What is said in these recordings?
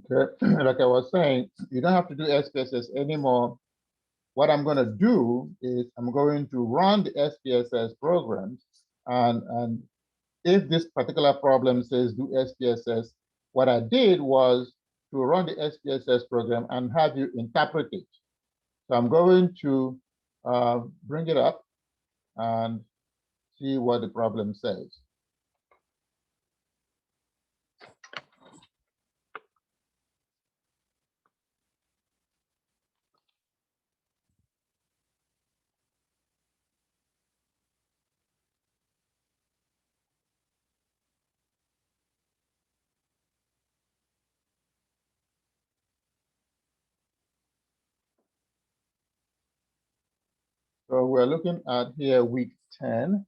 Okay, like I was saying, you don't have to do SPSS anymore. What I'm going to do is I'm going to run the SPSS programs, and if this particular problem says do SPSS, what I did was to run the SPSS program and have you interpret it. So I'm going to bring it up and see what the problem says. So we're looking at here week 10.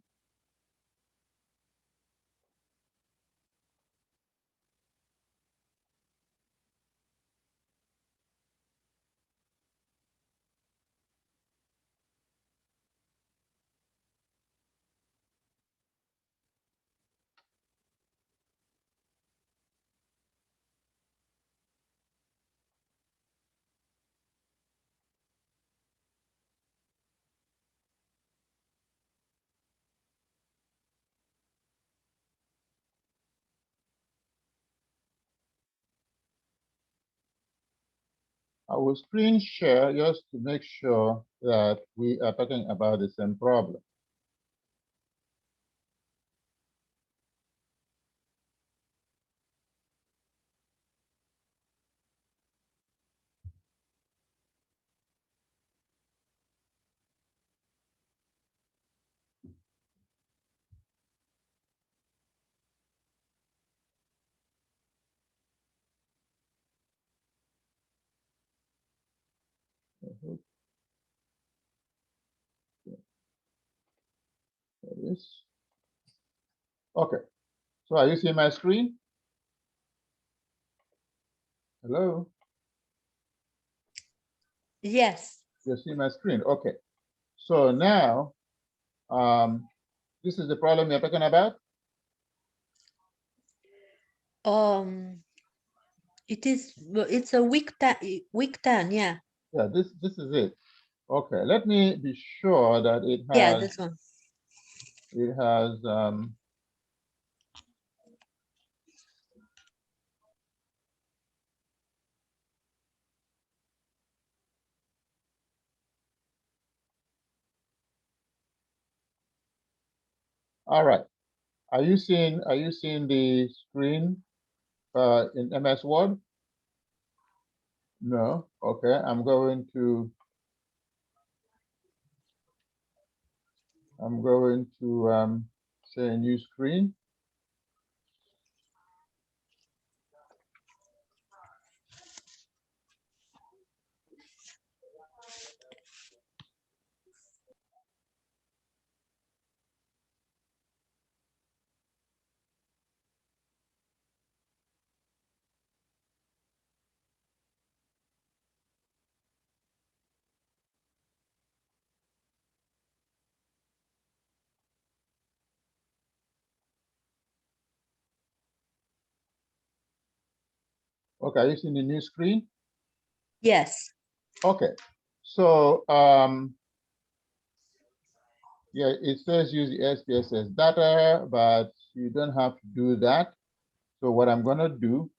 I will screen share just to make sure that we are talking about the same problem. There is. Okay, so are you seeing my screen? Hello? Yes. You see my screen? Okay. So now, this is the problem you're talking about? It's a week 10, yeah. Yeah, this is it. Okay, let me be sure that it Yeah, has, this one. it has, all right. Are you seeing the screen in MS Word? No. Okay, I'm going to say a new screen. Okay, are you seeing the new screen? Yes. Okay, so yeah, it says use the SPSS data, but you don't have to do that. So what I'm going to do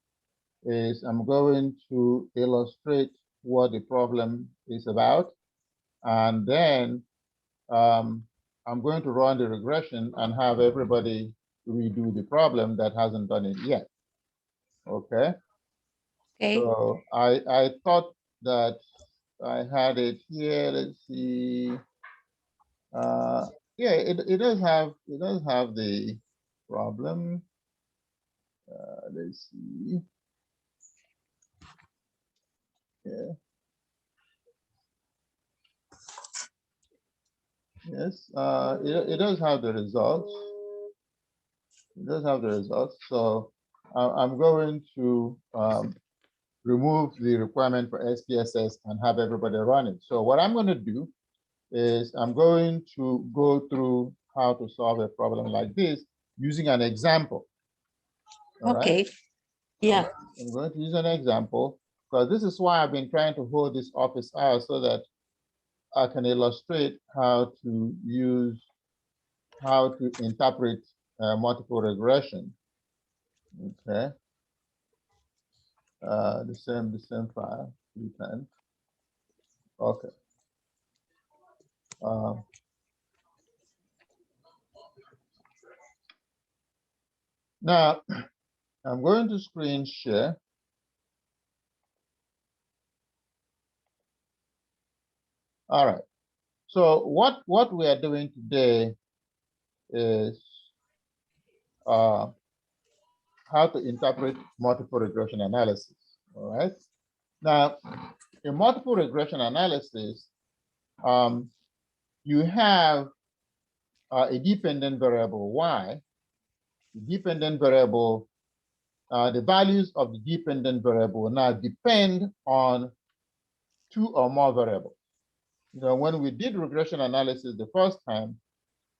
is I'm going to illustrate what the problem is about, and then I'm going to run the regression and have everybody redo the problem that hasn't done it yet. Okay. Okay. So I thought that I had it here. Let's see. Yeah, it does have the problem. Let's see. Yeah. Yes. It does have the results. It does have the results. So I'm going to remove the requirement for SPSS and have everybody run it. So what I'm going to do is I'm going to go through how to solve a problem like this using an example. All okay. right. Yeah. I'm going to use an example because this is why I've been trying to hold this office hour so that I can illustrate how to interpret multiple regression. Okay, the same file 3 times. Okay. Now I'm going to screen share. All right. So what we are doing today is how to interpret multiple regression analysis. All right. Now, in multiple regression analysis, you have a dependent variable y. The dependent variable, the values of the dependent variable now depend on 2 or more variables. You know, when we did regression analysis the first time,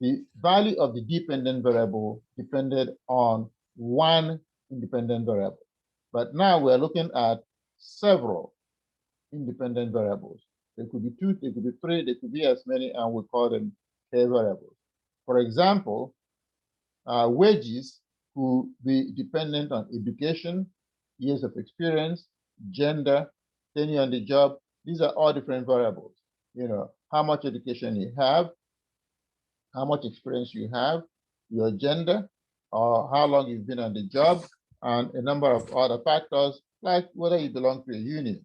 the value of the dependent variable depended on 1 independent variable. But now we're looking at several independent variables. There could be 2, there could be 3, there could be as many, and we call them k variables. For example, wages could be dependent on education, years of experience, gender, tenure on the job. These are all different variables. You know, how much education you have, how much experience you have, your gender, or how long you've been on the job, and a number of other factors like whether you belong to a union.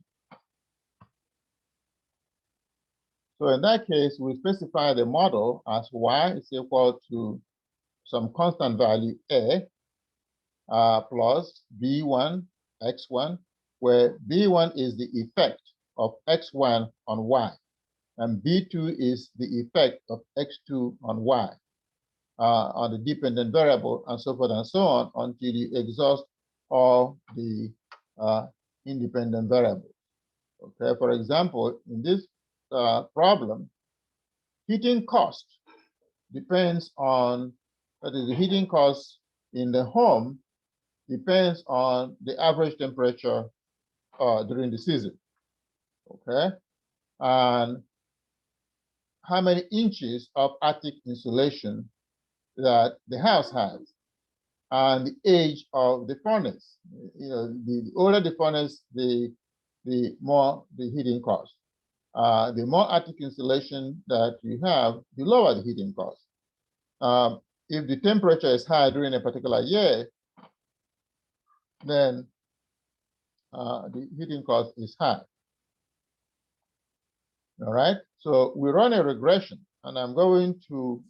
So in that case, we specify the model as y is equal to some constant value a plus b1 x1, where b1 is the effect of x1 on y, and b2 is the effect of x2 on y, on the dependent variable, and so forth and so on until you exhaust all the independent variables. Okay, for example, in this problem, heating cost depends on, that is, the heating cost in the home depends on the average temperature during the season, okay? And how many inches of attic insulation that the house has, and the age of the furnace. You know, the older the furnace, the more the heating cost. The more attic insulation that you have, the lower the heating cost. If the temperature is high during a particular year, then the heating cost is high. All right, so we run a regression, and I'm going to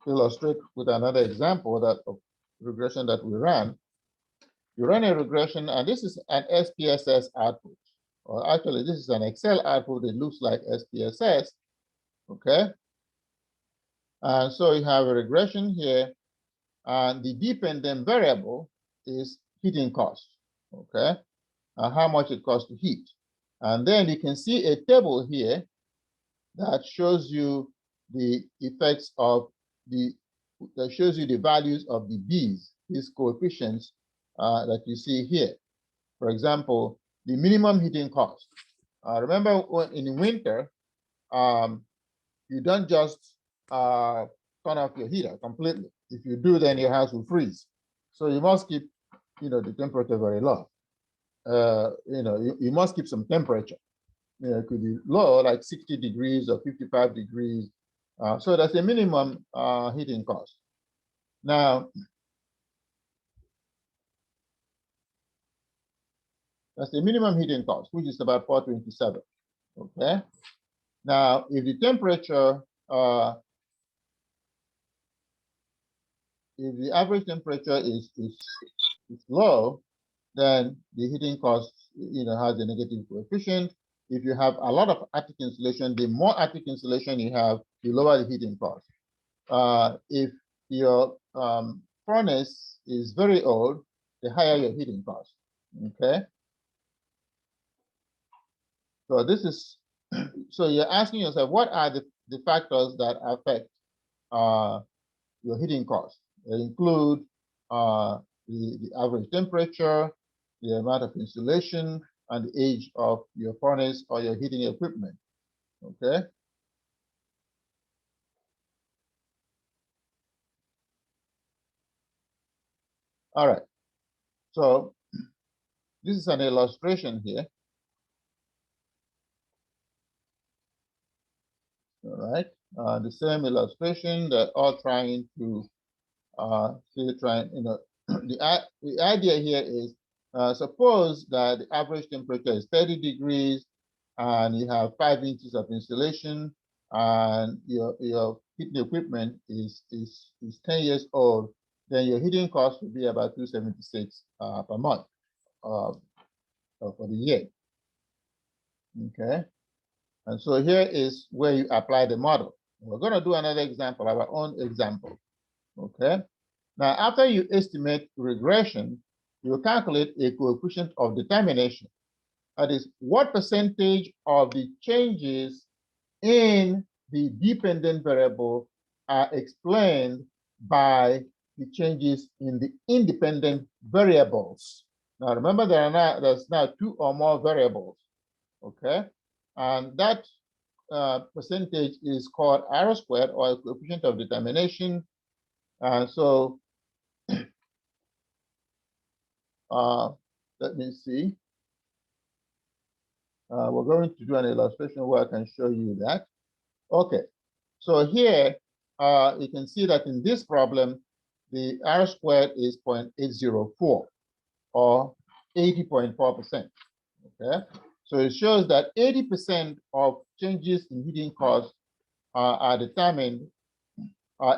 illustrate with another example that of regression that we ran. You run a regression, and this is an SPSS output, or actually this is an Excel output. It looks like SPSS, okay? And so you have a regression here, and the dependent variable is heating cost, okay? How much it costs to heat. And then you can see a table here that shows you the effects of that shows you the values of the B's, these coefficients that you see here. For example, the minimum heating cost. Remember, in winter, you don't just turn off your heater completely. If you do, then your house will freeze. So you must keep, the temperature very low. You must keep some temperature. It could be low, like 60 degrees or 55 degrees. So that's a minimum heating cost. Now, that's the minimum heating cost, which is about 427. Okay. Now, if the temperature, if the average temperature is low, then the heating cost, has a negative coefficient. If you have a lot of attic insulation, the more attic insulation you have, the lower the heating cost. If your furnace is very old, the higher your heating cost. Okay. So this is, so you're asking yourself, what are the factors that affect your heating cost? They include the average temperature, the amount of insulation, and the age of your furnace or your heating equipment. Okay. All right. So this is an illustration here. All right. The same illustration, they're all trying to the idea here is suppose that the average temperature is 30 degrees and you have 5 inches of insulation and your heating equipment is 10 years old, then your heating cost will be about 276 per month for the year. Okay. And so here is where you apply the model. We're going to do another example, our own example. Okay. Now, after you estimate regression, you calculate a coefficient of determination. That is, what percentage of the changes in the dependent variable are explained by the changes in the independent variables. Now, remember, there's now 2 or more variables. Okay. And that percentage is called R squared, or coefficient of determination. And so let me see. We're going to do an illustration where I can show you that. Okay, so here you can see that in this problem, the R squared is 0.804 or 80.4%. Okay, so it shows that 80% of changes in heating costs are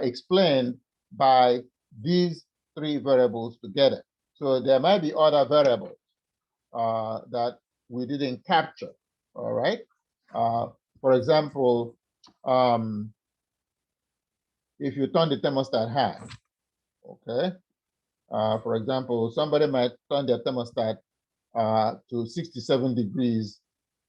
explained by these 3 variables together. So there might be other variables that we didn't capture, all right? For example, if you turn the thermostat high, okay? For example, somebody might turn their thermostat to 67 degrees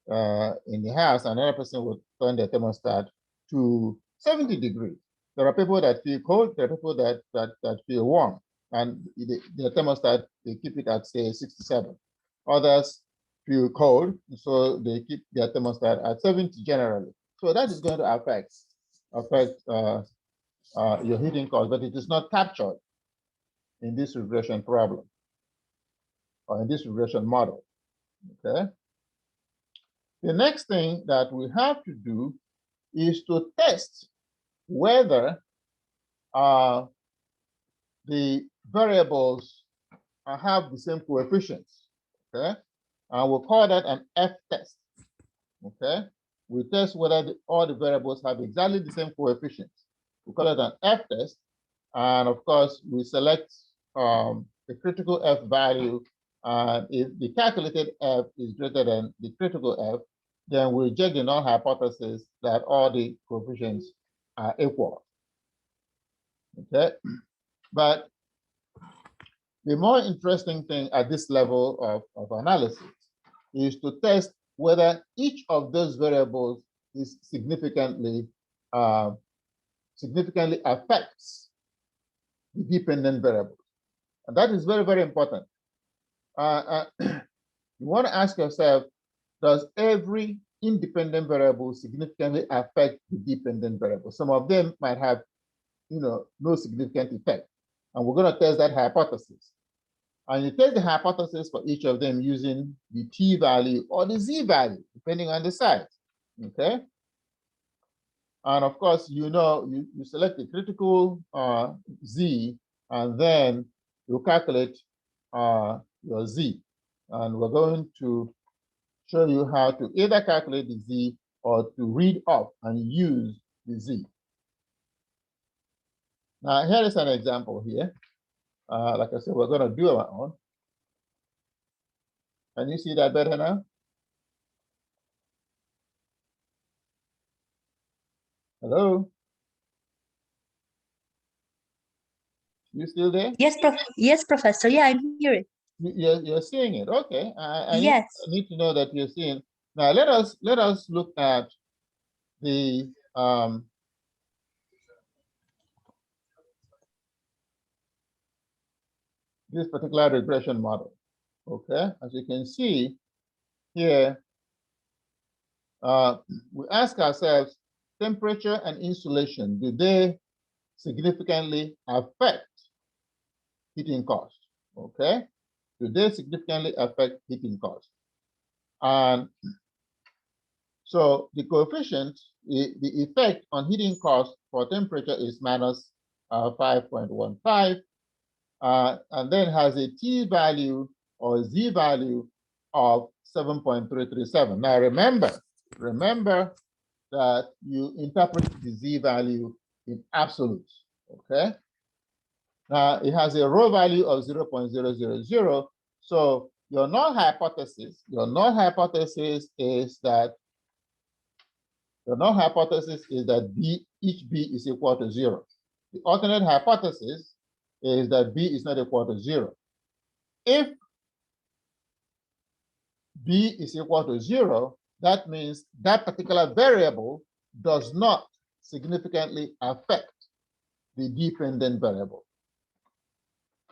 in the house, another person would turn their thermostat to 70 degrees. There are people that feel cold, there are people that feel warm, and the thermostat, they keep it at, say, 67. Others feel cold, so they keep their thermostat at 70 generally. So that is going to affect your heating cost, but it is not captured in this regression problem or in this regression model. Okay. The next thing that we have to do is to test whether the variables have the same coefficients. Okay, and we'll call that an F test. Okay, we test whether all the variables have exactly the same coefficients. We call it an F test, and of course we select the critical F value. And if the calculated F is greater than the critical F, then we reject the null hypothesis that all the coefficients are equal. Okay, but the more interesting thing at this level of analysis is to test whether each of those variables is significantly affects the dependent variables. And that is very, very important. You want to ask yourself, does every independent variable significantly affect the dependent variable? Some of them might have, no significant effect. And we're going to test that hypothesis. And you test the hypothesis for each of them using the t value or the z value, depending on the size. Okay. And of course, you select the critical z, and then you calculate your z. And we're going to show you how to either calculate the z or to read off and use the z. Now, here is an example here. Like I said, we're going to do our own. Can you see that better now? Hello? You still there? Yes, Professor. Yeah, I'm hearing. You're seeing it. Okay. I Yes. need to know that you're seeing. Now let us look at the this particular regression model. Okay, as you can see here, we ask ourselves, temperature and insulation, do they significantly affect heating cost? Okay, do they significantly affect heating cost? And so the coefficient, the effect on heating cost for temperature is minus 5.15, and then has a t value or z value of 7.337. Now remember that you interpret the z value in absolutes, okay? Now it has a rho value of 0.000, so your null hypothesis is that each b is equal to 0. The alternate hypothesis is that b is not equal to 0. If b is equal to 0, that means that particular variable does not significantly affect the dependent variable.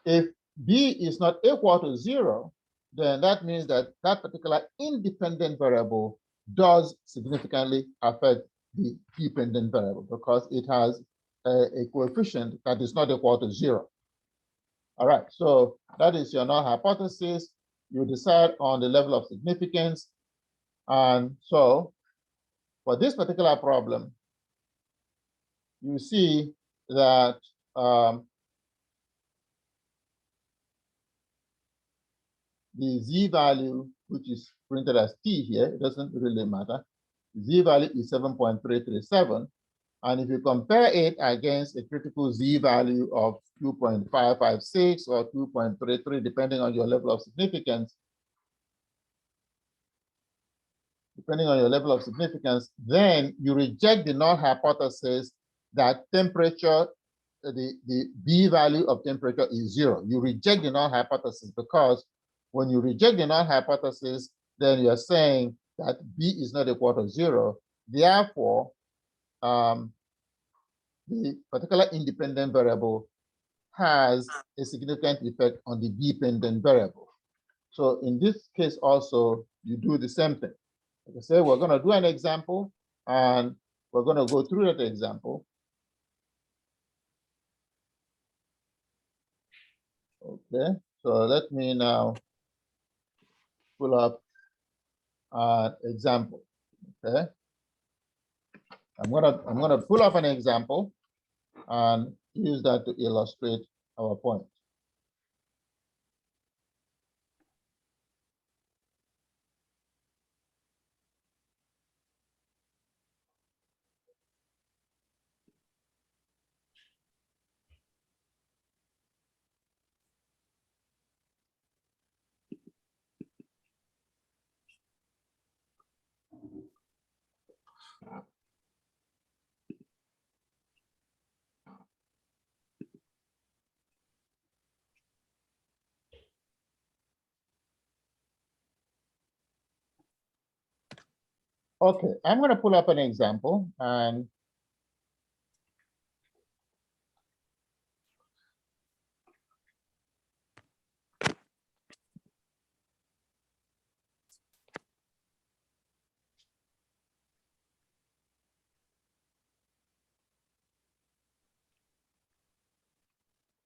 If b is not equal to 0, then that means that that particular independent variable does significantly affect the dependent variable because it has a coefficient that is not equal to 0. All right, so that is your null hypothesis. You decide on the level of significance. And so for this particular problem, you see that the z value, which is printed as t here, it doesn't really matter. Z value is 7.337. And if you compare it against a critical z value of 2.556 or 2.33, depending on your level of significance, then you reject the null hypothesis that temperature, the b value of temperature is 0. You reject the null hypothesis because when you reject the null hypothesis, then you're saying that b is not equal to 0. Therefore, the particular independent variable has a significant effect on the dependent variable. So in this case also, you do the same thing. Like I say, we're going to do an example, and we're going to go through that example. Okay, so let me now pull up an example. Okay, I'm gonna pull up an example and use that to illustrate our point. Okay, I'm going to pull up an example and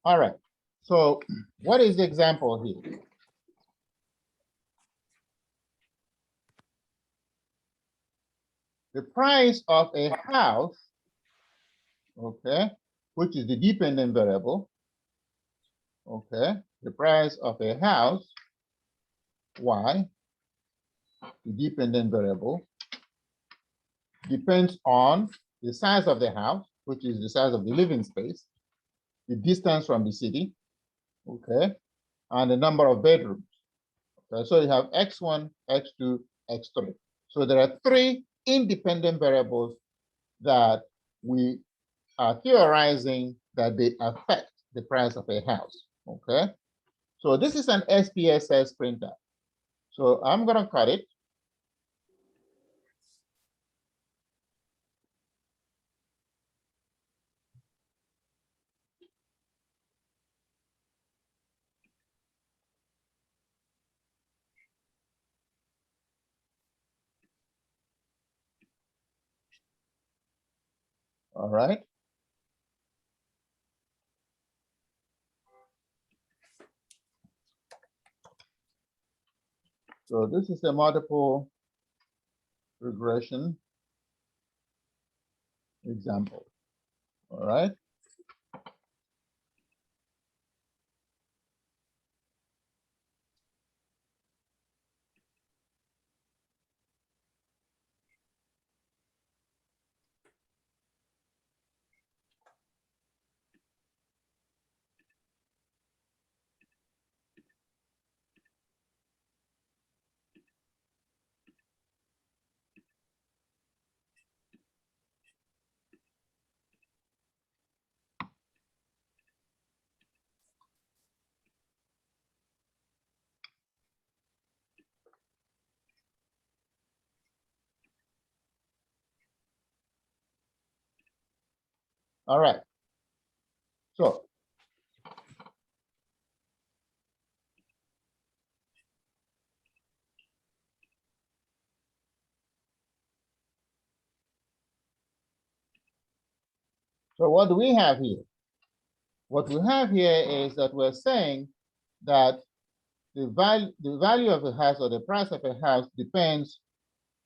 all right. So what is the example here? The price of a house, okay, which is the dependent variable, okay, the price of a house, y, the dependent variable, depends on the size of the house, which is the size of the living space, the distance from the city, okay, and the number of bedrooms. Okay, so you have x1, x2, x3. So there are 3 independent variables that we are theorizing that they affect the price of a house. Okay, so this is an SPSS printer. So I'm going to cut it. All right. So this is a multiple regression example. All right. All right. So what do we have here? What we have here is that we're saying that the value of a house or the price of a house depends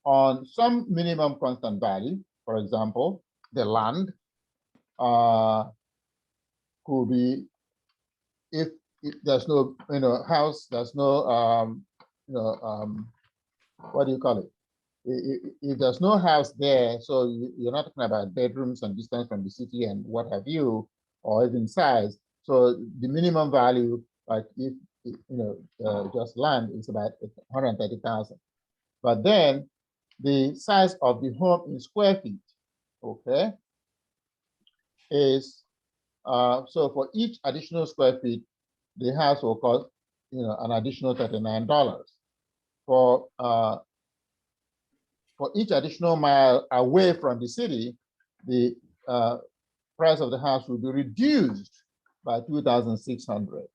on some minimum constant value. For example, the land could be if there's no house, there's no what do you call it? If there's no house there, so you're not talking about bedrooms and distance from the city and what have you, or even size. So the minimum value, like if just land, is about 130,000. But then the size of the home in square feet, okay, is so for each additional square feet, the house will cost an additional $39. For each additional mile away from the city, the price of the house will be reduced by 2,600.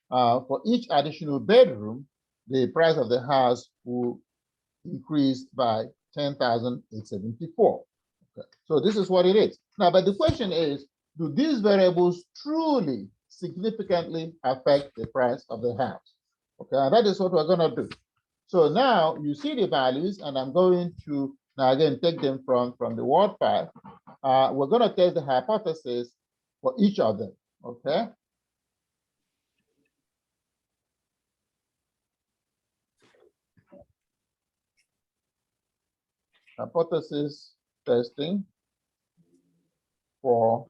For each additional bedroom, the price of the house will increase by 10,874. Okay. So this is what it is. Now, but the question is, do these variables truly significantly affect the price of the house? Okay, and that is what we're going to do. So now you see the values, and I'm going to now again take them from the word file. We're going to test the hypothesis for each of them. Okay. Hypothesis testing for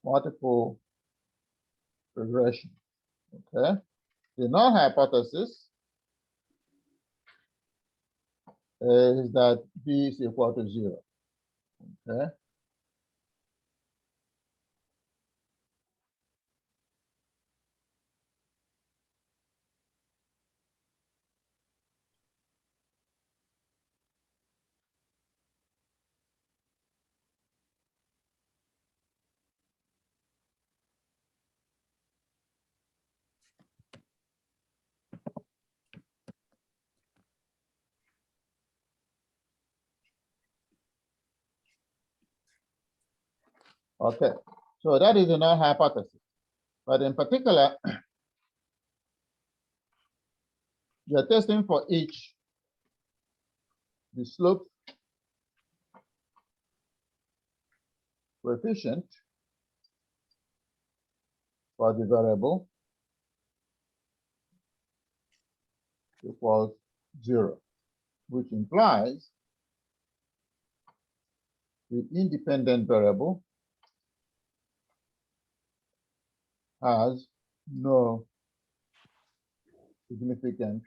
multiple regression. Okay. The null hypothesis is that B is equal to 0. Okay. Okay. So that is the null hypothesis. But in particular, you're testing for each the slope coefficient for the variable equals 0, which implies the independent variable has no significant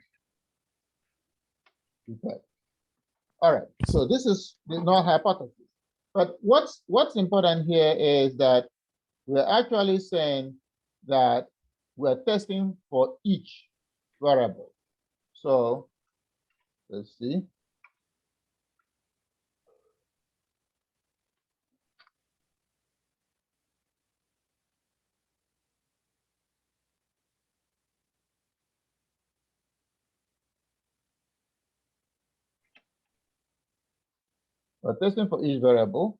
effect. All right, so this is the null hypothesis. But what's important here is that we're actually saying that we're testing for each variable. So let's see. We're testing for each variable.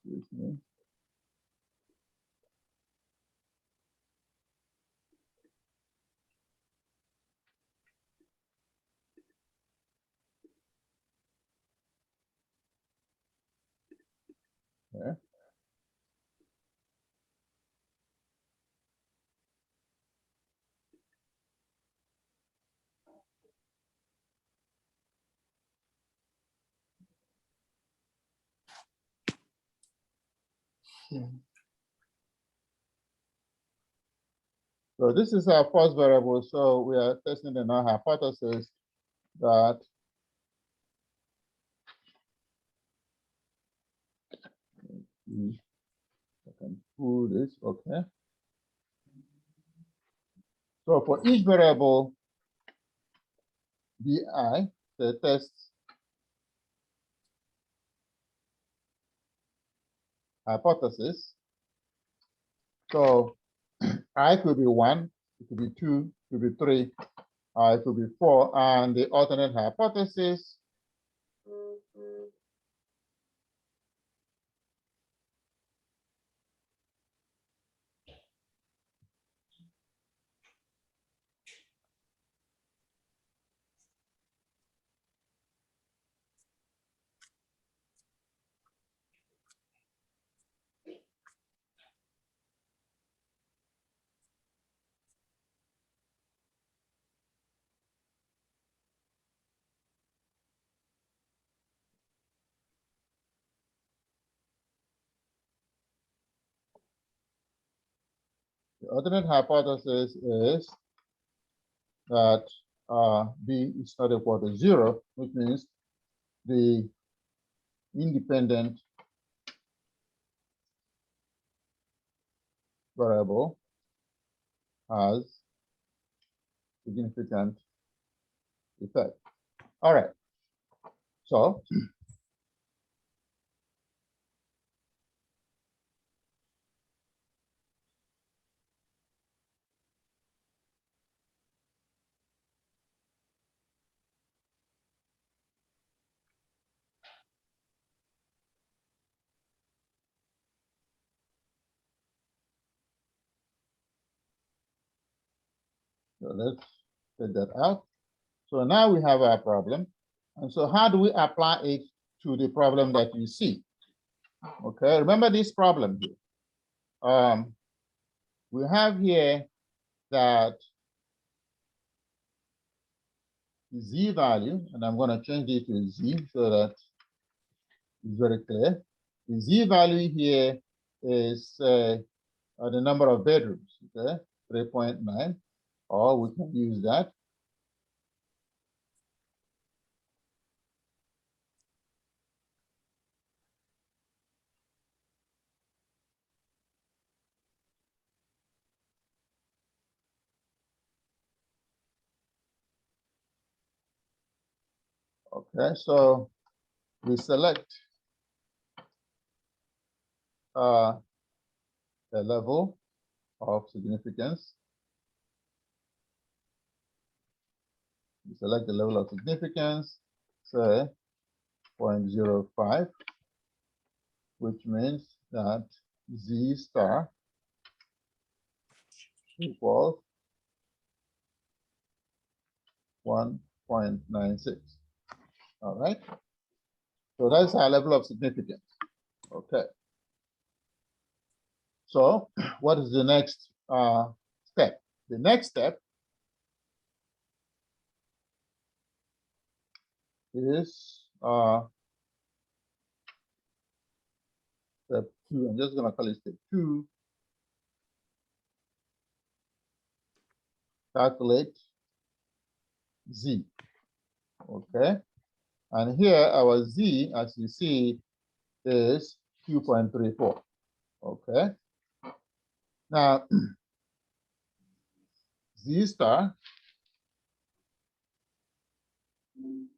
Excuse me. Okay. So this is our first variable. So we are testing the null hypothesis that I can pull this, okay. So for each variable bi, the test hypothesis. So I could be 1, it could be 2, it could be 3, it could be 4, and the alternate hypothesis the alternate hypothesis is that b is not equal to 0, which means the independent variable has significant effect. All right. So let's take that out. So now we have our problem. And so how do we apply it to the problem that you see? Okay, remember this problem here. We have here that z value, and I'm going to change it to z so that it's very clear. The z value here is the number of bedrooms, okay, 3.9, or we can use that. Okay, so we select the level of significance. We select the level of significance, say 0.05, which means that z star equals 1.96. All right. So that's our level of significance. Okay. So what is the next step? The next step is step 2. I'm just going to call it step 2. Calculate z. Okay. And here our z, as you see, is 2.34. Okay. Now, z star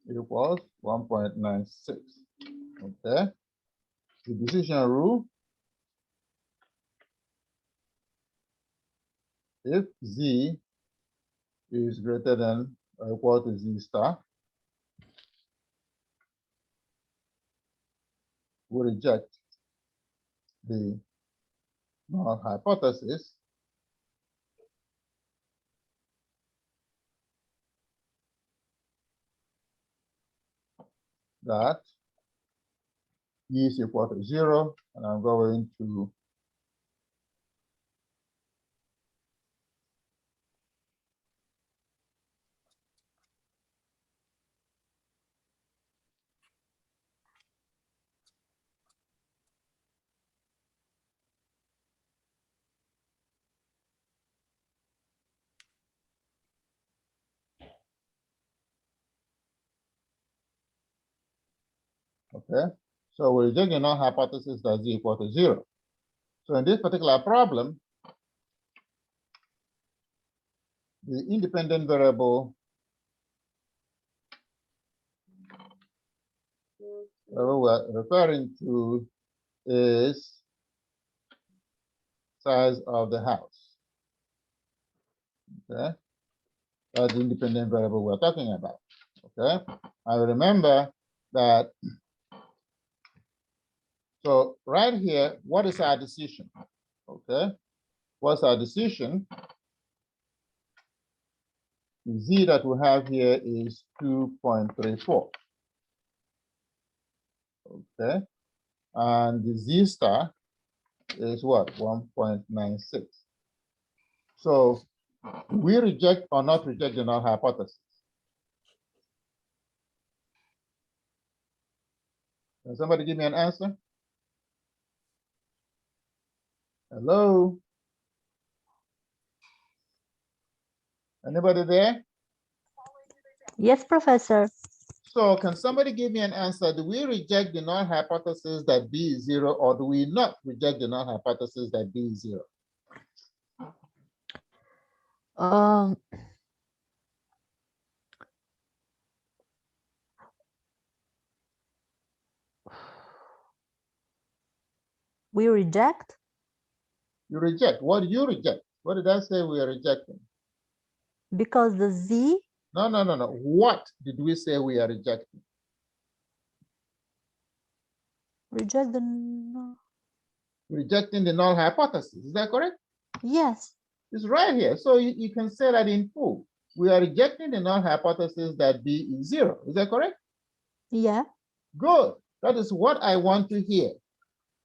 equals 1.96. Okay. The decision rule if Z is greater than or equal to Z star, we reject the null hypothesis that E is equal to 0, and I'm going to okay. So we reject the null hypothesis that Z equal to 0. So in this particular problem, the independent variable we're referring to is size of the house. Okay, that's the independent variable we're talking about. Okay, I remember that. So right here, what is our decision? Okay, what's our decision? The Z that we have here is 2.34. Okay, and the Z star is what? 1.96. So we reject or not reject the null hypothesis? Can somebody give me an answer? Hello? Anybody there? Yes, Professor. So can somebody give me an answer? Do we reject the null hypothesis that B is 0, or do we not reject the null hypothesis that B is 0? We reject You reject. What do you reject? What did I say we are rejecting? because the Z. No. What did we say we are rejecting? Reject the. Rejecting the null hypothesis. Is that correct? Yes. It's right here. So you can say that in full. We are rejecting the null hypothesis that B is 0. Is that correct? Yeah. Good. That is what I want to hear.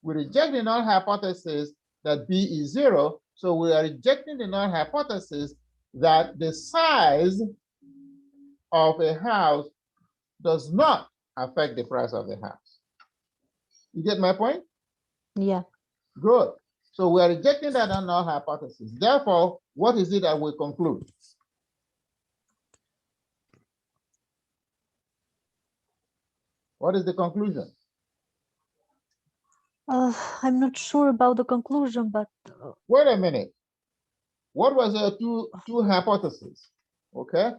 We reject the null hypothesis that B is 0. So we are rejecting the null hypothesis that the size of a house does not affect the price of the house. You get my point? Yeah. Good. So we are rejecting that null hypothesis. Therefore, what is it that we conclude? What is the conclusion? I'm not sure about the conclusion, but Wait a minute. What was the two hypotheses? Okay.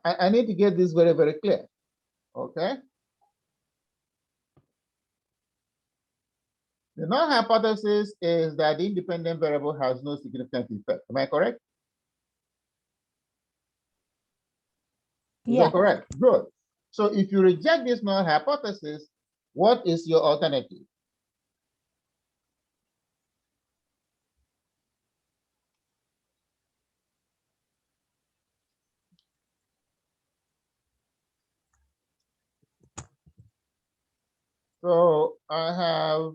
I need to get this very, very clear. Okay. The null hypothesis is that the independent variable has no significant effect. Am I correct? Is that correct? Good. So if you reject this null hypothesis, what is your alternative? So I have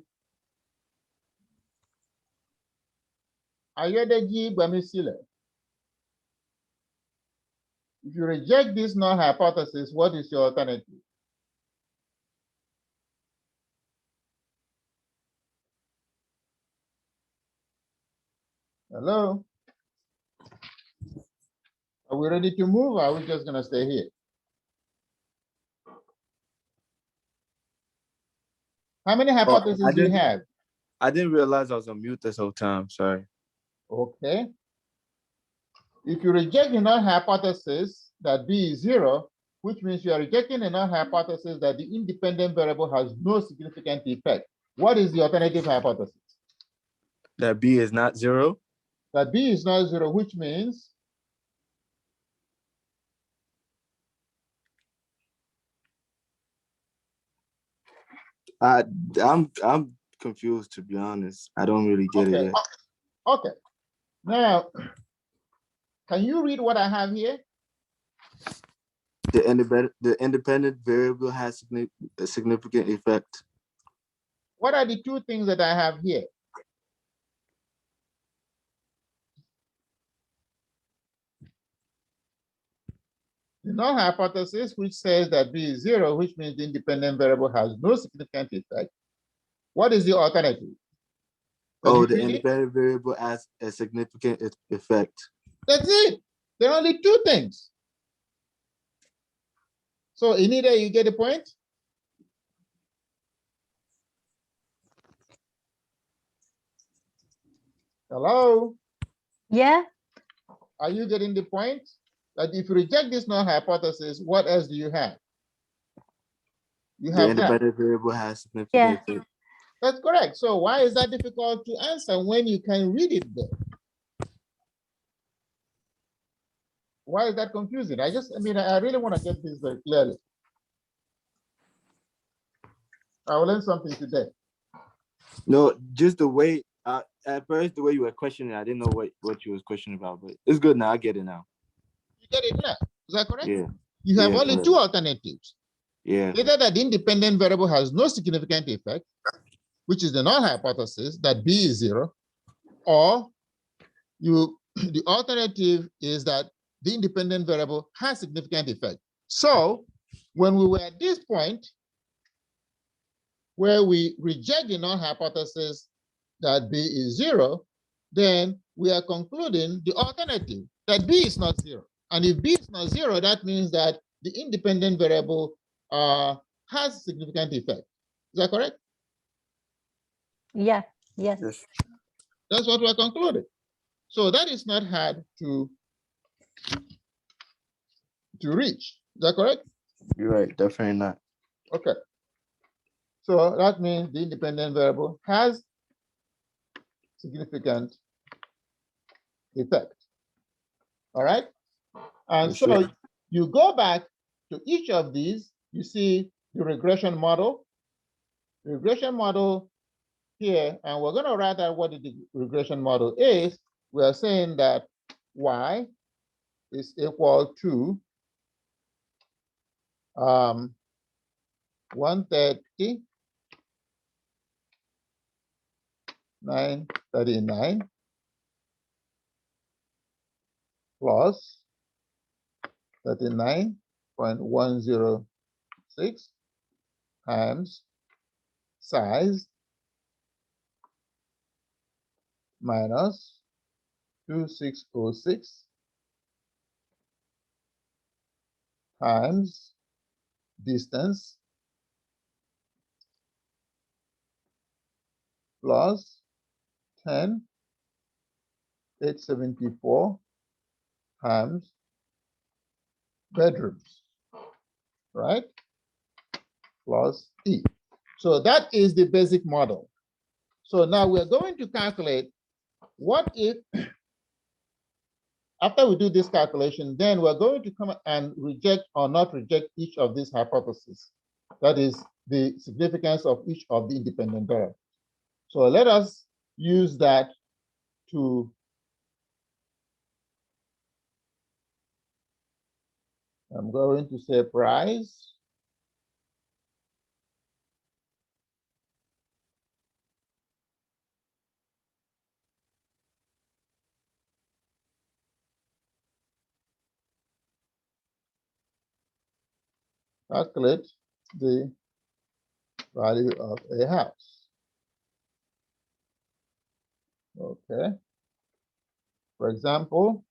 Ayodeji Bamisile. If you reject this null hypothesis, what is your alternative? Hello? Are we ready to move, or are we just gonna stay here? How many hypotheses do you have? I didn't realize I was on mute this whole time. Sorry. Okay. If you reject the null hypothesis that B is 0, which means you are rejecting the null hypothesis that the independent variable has no significant effect. What is the alternative hypothesis? That B is not 0? that B is not 0, which means I'm confused, to be honest. I don't really get it okay. yet. Okay. Now, can you read what I have here? The independent variable has a significant effect. What are the two things that I have here? The null hypothesis, which says that B is 0, which means the independent variable has no significant effect. What is the alternative? Can Oh, you the read it? independent variable has a significant effect. That's it. There are only two things. So in either you get a point. Hello? Yeah. Are you getting the point? That if you reject this null hypothesis, what else do you have? You The have that. independent variable has significant Yeah. effect. That's correct. So why is that difficult to answer when you can read it there? Why is that confusing? I really want to get this very clearly. I will learn something today. No, just the way, at first, the way you were questioning, I didn't know what you was questioning about, but it's good now. I get it now. You get it now. Is that correct? Yeah. You have Yeah, only correct. two alternatives. Yeah. Either that the independent variable has no significant effect, which is the null hypothesis that B is 0, or the alternative is that the independent variable has significant effect. So when we were at this point where we reject the null hypothesis that B is 0, then we are concluding the alternative that B is not 0. And if B is not 0, that means that the independent variable has significant effect. Is that correct? Yeah. Yes. Yes. That's what we're concluding. So that is not hard to reach. Is that correct? You're right. Definitely not. Okay. So that means the independent variable has significant effect. All right. And so Sure. you go back to each of these, you see the regression model. The regression model here, and we're going to write out what the regression model is. We are saying that y is equal to 130, 939 plus 39.106 times size minus 2606 times distance plus 10,874 times bedrooms, right? Plus E. So that is the basic model. So now we're going to calculate what if, after we do this calculation, then we're going to come and reject or not reject each of these hypotheses. That is the significance of each of the independent variables. So let us use that to I'm going to say price calculate the value of a house. Okay. For example,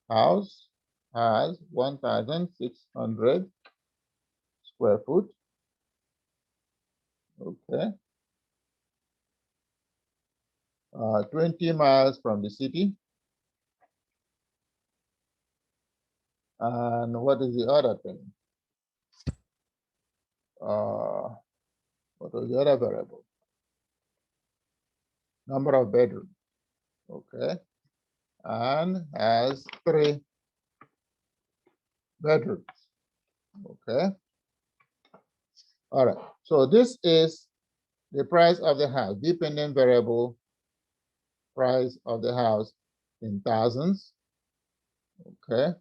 house has 1,600 square foot. Okay. 20 miles from the city. And what is the other thing? What was the other variable? Number of bedrooms. Okay, and has 3 bedrooms. Okay. All right. So this is the price of the house, dependent variable price of the house in thousands. Okay.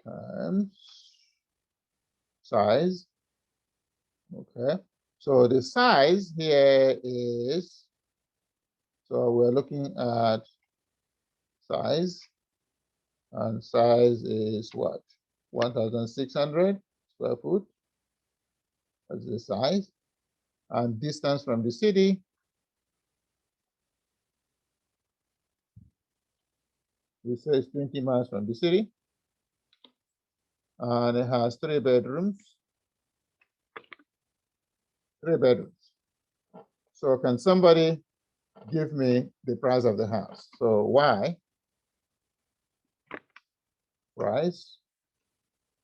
Times size. Okay. So the size here is, so we're looking at size, and size is what? 1,600 square foot. That's the size. And distance from the city, we say it's 20 miles from the city. And it has 3 bedrooms. 3 bedrooms. So can somebody give me the price of the house? So Y price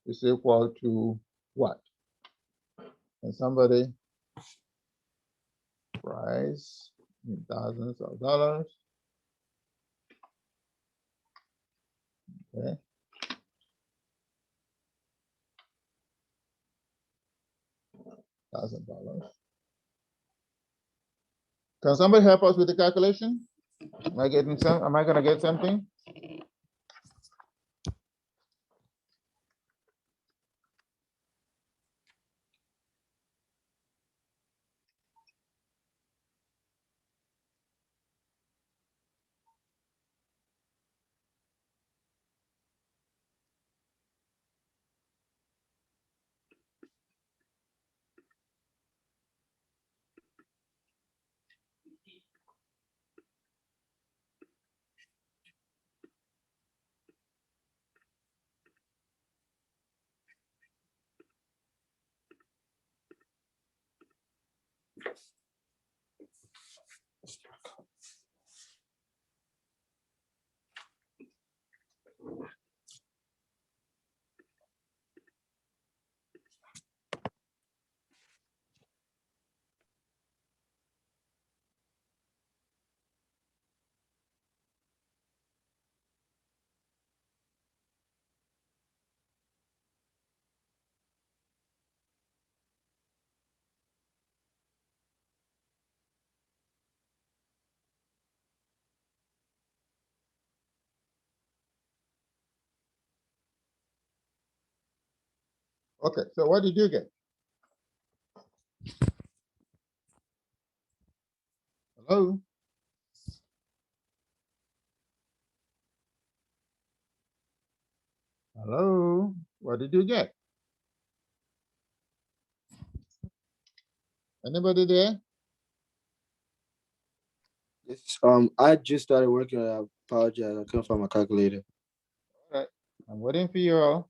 is equal to what? And somebody price in thousands of dollars. Okay. $1,000. Can somebody help us with the calculation? Am I getting some? Am I going to get something? Okay, so what did you get? Hello? Hello? What did you get? Anybody there? It's, I just started working. I apologize. I couldn't find my calculator. All right, I'm waiting for you all.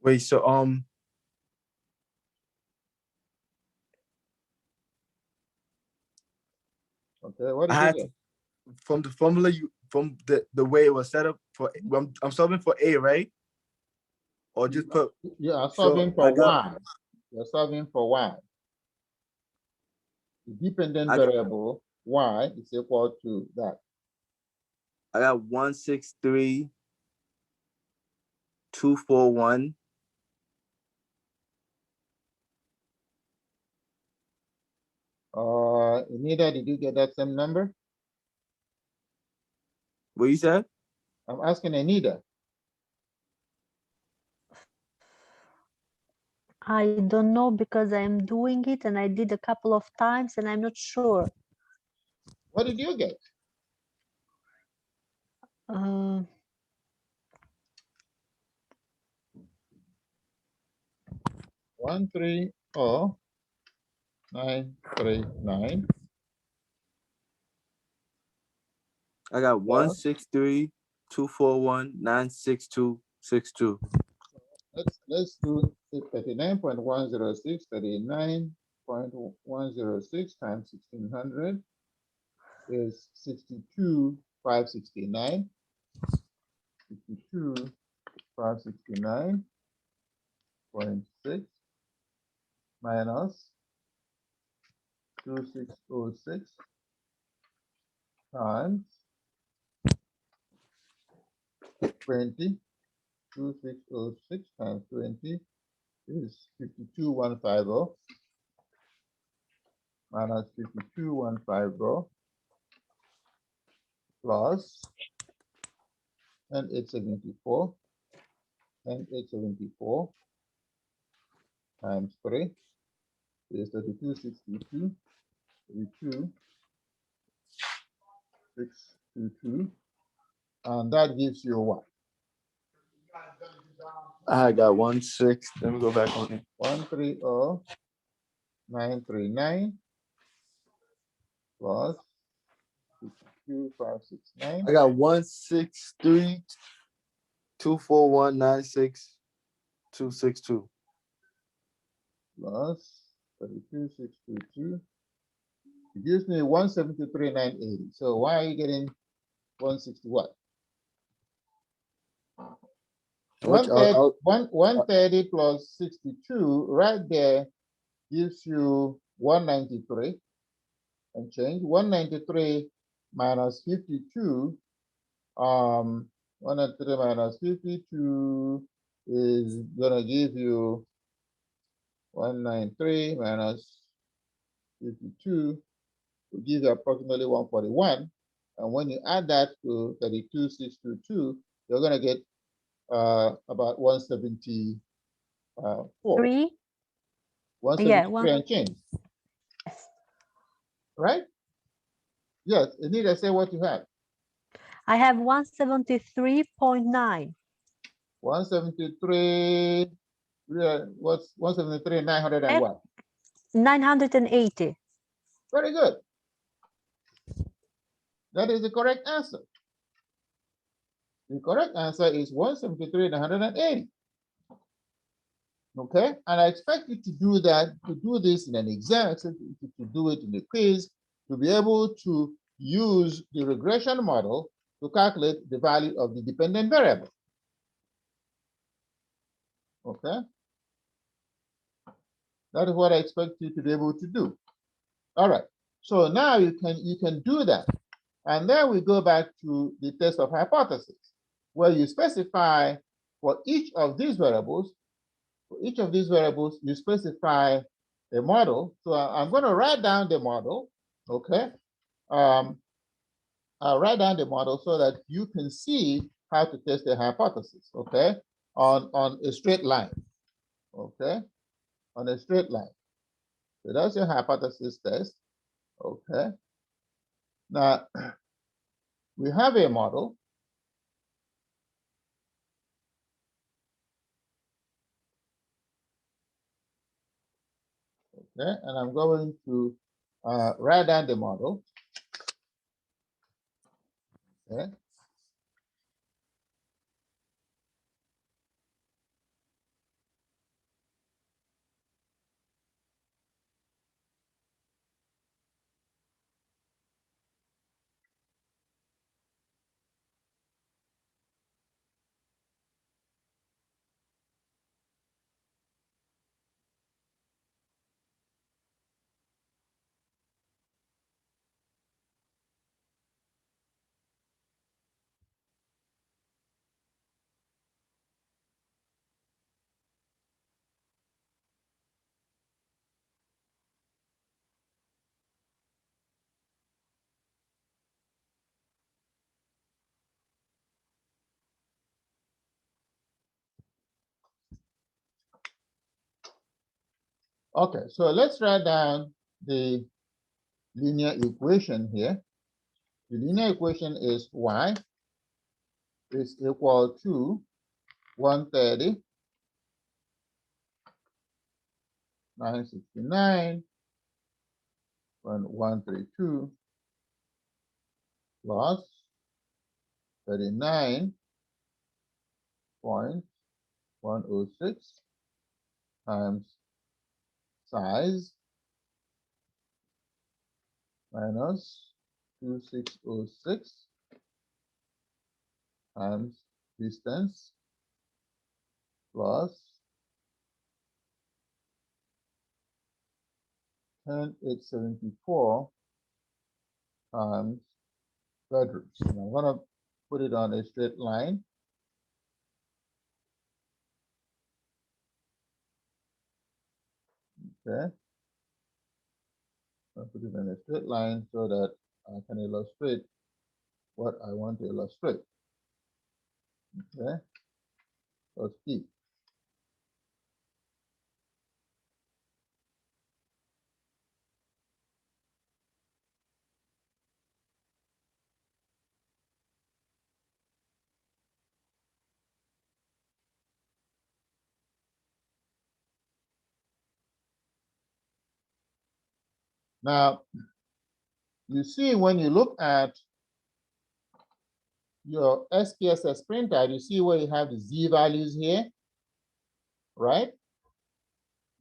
Wait, so Okay, what I did you had get? to, from the formula you from the way it was set up for I'm solving for A, right? Or just put You are so solving I for got Y. You're solving for Y. The dependent I variable Y is equal to that. I got 163, 241. Anita, did you get that same number? What you said? I'm asking Anita. I don't know because I'm doing it and I did a couple of times and I'm not sure. What did you get? Uh, 130939 I got plus 163, 241, 96262. let's do 39.106, 39.106 times 1600 is 62,569. 62,569.6 minus 2606 times 20. 2606 times 20 is 52,150 minus 52,150 plus and 874 and 874 times 3 is 3262, 32,622, and that gives you what? I got 16. Let me go back on it. 130,939 plus 52,569. I got 163, 241, 96262. Plus 32,622. It gives me 173,980. So why are you getting 160 what? Which I'll- 130 plus 62 right there gives you 193 and change. 193 minus 52, 193 minus 52 is gonna give you 193 minus 52 will give you approximately 141. And when you add that to 32,622, you're gonna get about 174. 3. 173 Yeah, one. and change, Yes. right? Yes, Anita, say what you have. I have 173.9. 173, what's 173, 900 and what? 980. Very good. That is the correct answer. The correct answer is 173, 980. Okay, and I expect you to do that, to do this in an exam, to do it in a quiz, to be able to use the regression model to calculate the value of the dependent variable. Okay, that is what I expect you to be able to do. All right, so now you can do that, and then we go back to the test of hypothesis, where you specify for each of these variables. For each of these variables, you specify a model. So I'm going to write down the model. Okay, I'll write down the model so that you can see how to test the hypothesis. Okay, on a straight line. Okay, on a straight line. So that's your hypothesis test. Okay. Now we have a model. Okay, and I'm going to write down the model. Okay. Okay, so let's write down the linear equation here. The linear equation is y is equal to 130, 969, 132 plus 39.106 times size minus 2606 times distance plus 10,874 times bedrooms. And I'm going to put it on a straight line. Okay. I'll put it on a straight line so that I can illustrate what I want to illustrate. Okay. Let's keep. Now, you see when you look at your SPSS printer, you see where you have the Z values here, right?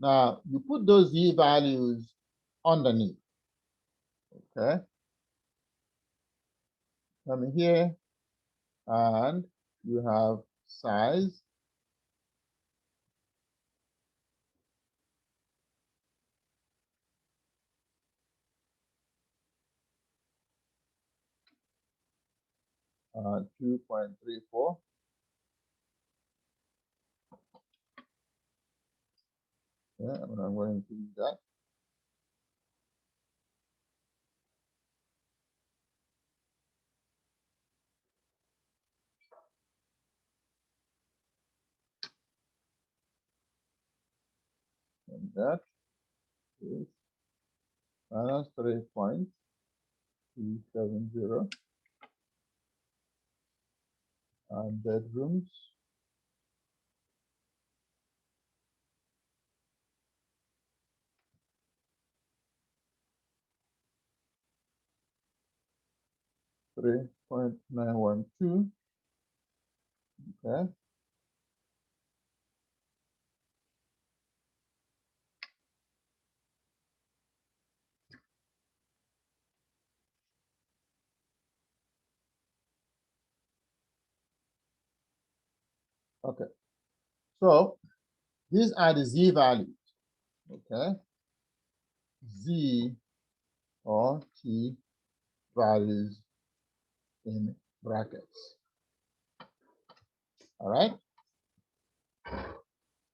Now, you put those Z values underneath, okay? Come here, and you have size, uh, 2.34. Yeah, and I'm going to use that. And that is minus 3.270, and bedrooms 3.912. Okay. Okay. So these are the Z values. Okay. Z or T values in brackets. All right.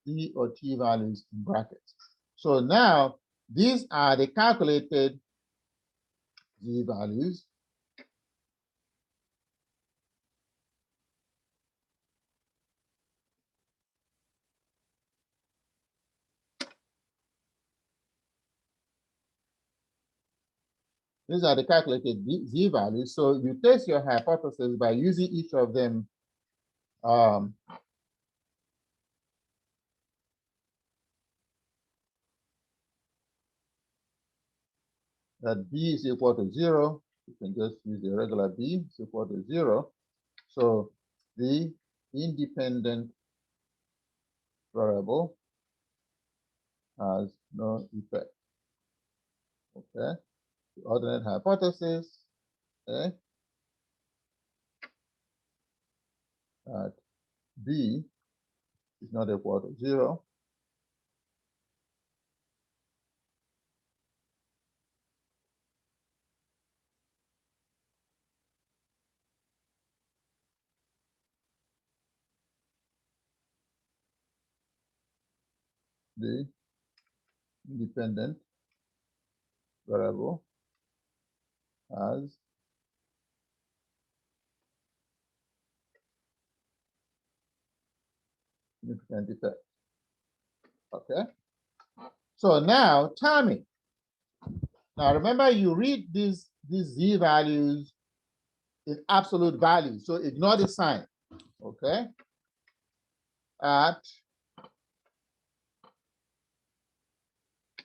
Z or T values in brackets. So now these are the calculated Z values. These are the calculated Z values. So you test your hypothesis by using each of them that B is equal to 0. You can just use the regular B is equal to 0. So the independent variable has no effect. Okay. The alternate hypothesis, okay, that B is not equal to 0. The independent variable has significant effect. Okay. So now tell me. Now remember, you read these Z values in absolute values, so ignore the sign, okay? At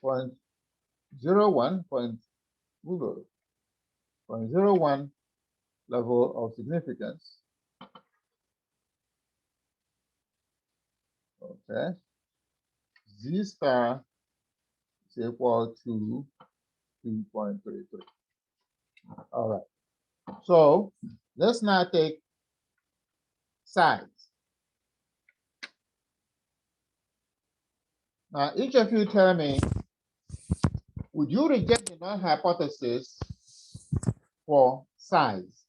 0.01 level of significance, okay? Z star is equal to 2.33. All right. So let's now take size. Now, each of you tell me, would you reject the null hypothesis for size?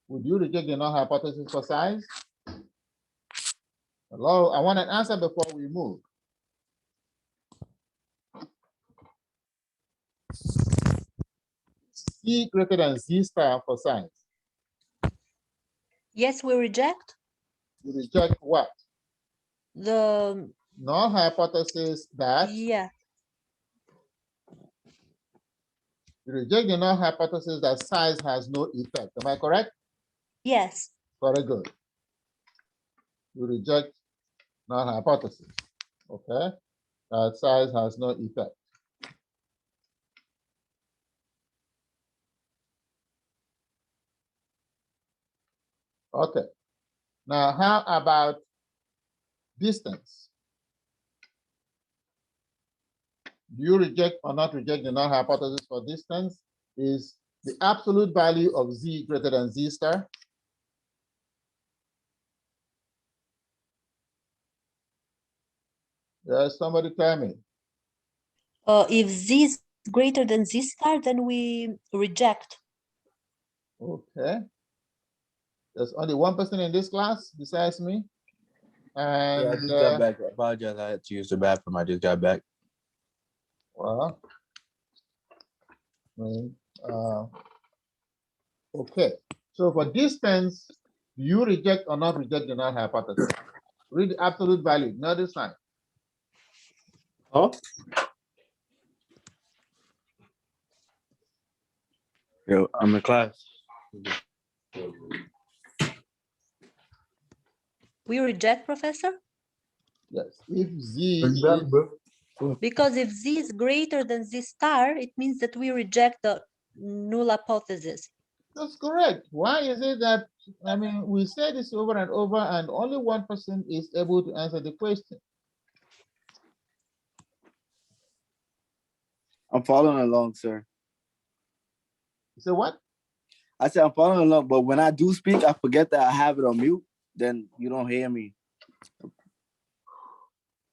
Would you reject the null hypothesis for size? Hello, I want an answer before we move. Z greater than Z star for size. Yes, we reject You reject what? the, Null hypothesis that yeah, you reject the null hypothesis that size has no effect. Am I correct? yes. Very good. You reject null hypothesis. Okay, that size has no effect. Okay, now how about distance? Do you reject or not reject the null hypothesis for distance? Is the absolute value of Z greater than Z star? Yes, somebody tell me. If Z is greater than Z star, then we reject. Okay. There's only one person in this class besides me. And Yeah, I just got back. I apologize. I had to use the bathroom. I just got back. well, okay. So for distance, do you reject or not reject the null hypothesis? Read the absolute value, not this sign. Oh. Yo, I'm in class. We reject, Professor? Yes. If Z is, Because if Z is greater than Z star, it means that we reject the null hypothesis. that's correct. Why is it that, I mean, we say this over and over and only one person is able to answer the question? I'm following along, sir. So what? I said I'm following along, but when I do speak, I forget that I have it on mute. Then you don't hear me.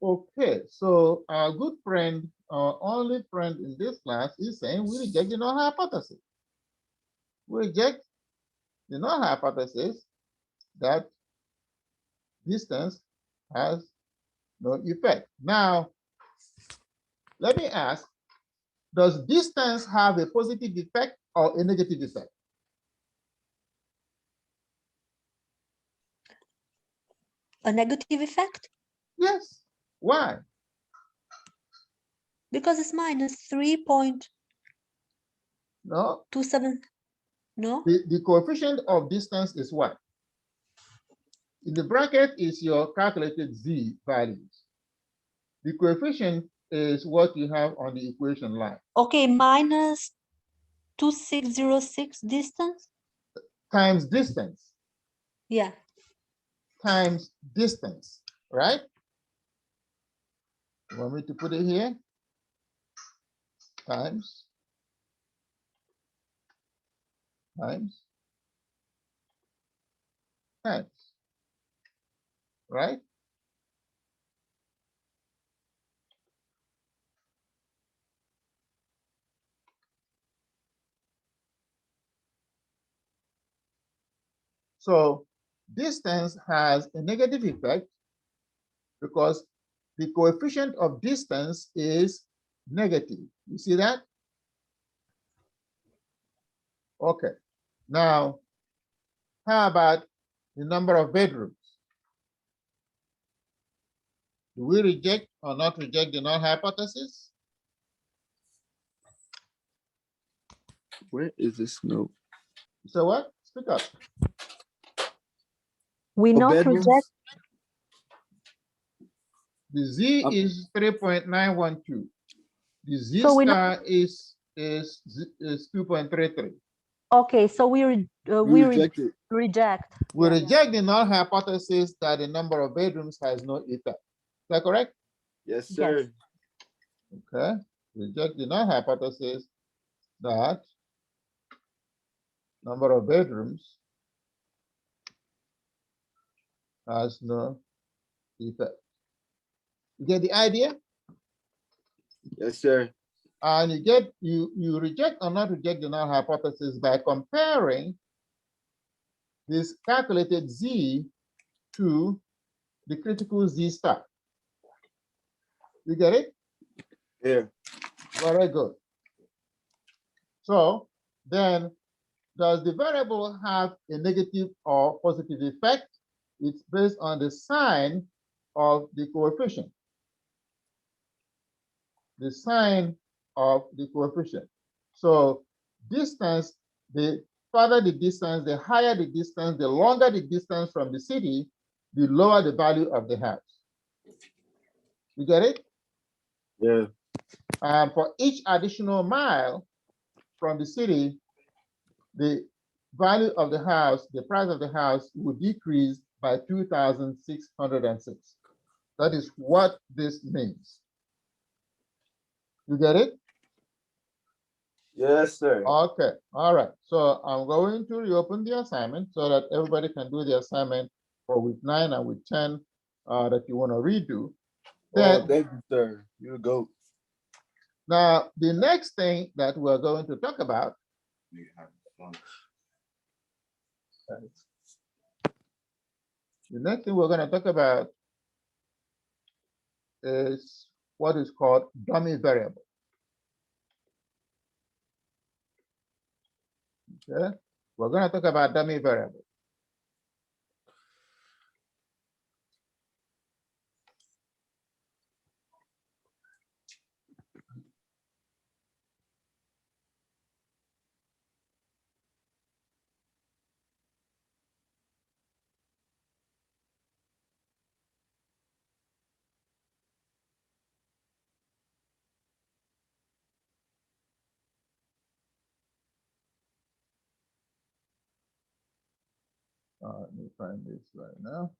Okay, so our good friend, our only friend in this class is saying we reject the null hypothesis. We reject the null hypothesis that distance has no effect. Now, let me ask, does distance have a positive effect or a negative effect? A negative effect? Yes. Why? Because it's minus 3.27. No. No? The coefficient of distance is what? In the bracket is your calculated Z values. The coefficient is what you have on the equation line. Okay, minus 2606 distance? Times distance. Yeah. Times distance, right? You want me to put it here? Times. Times. Times. Right? So distance has a negative effect because the coefficient of distance is negative. You see that? Okay. Now, how about the number of bedrooms? Do we reject or not reject the null hypothesis? Where is this note? So what? Speak up. We For not bedrooms? reject. The Z is 3.912. The Z So we star is 2.33. Okay, so we We reject it. reject. We Yeah. reject the null hypothesis that the number of bedrooms has no effect. Is that correct? Yes, sir. Yes. Okay. Reject the null hypothesis that number of bedrooms has no effect. You get the idea? Yes, sir. And you reject or not reject the null hypothesis by comparing this calculated Z to the critical Z star. You get it? Yeah. Very good. So then, does the variable have a negative or positive effect? It's based on the sign of the coefficient. The sign of the coefficient. So distance, the farther the distance, the higher the distance, the longer the distance from the city, the lower the value of the house. You get it? Yeah. And for each additional mile from the city, the value of the house, the price of the house would decrease by 2,606. That is what this means. You get it? Yes, sir. Okay, all right. So I'm going to reopen the assignment so that everybody can do the assignment for week 9 and week 10 that you want to redo. Then, thank you, sir. You're the GOAT. now, the next thing that we're going to talk about the next thing we're going to talk about is what is called dummy variable. Okay, we're going to talk about dummy variable. Let me find this right now.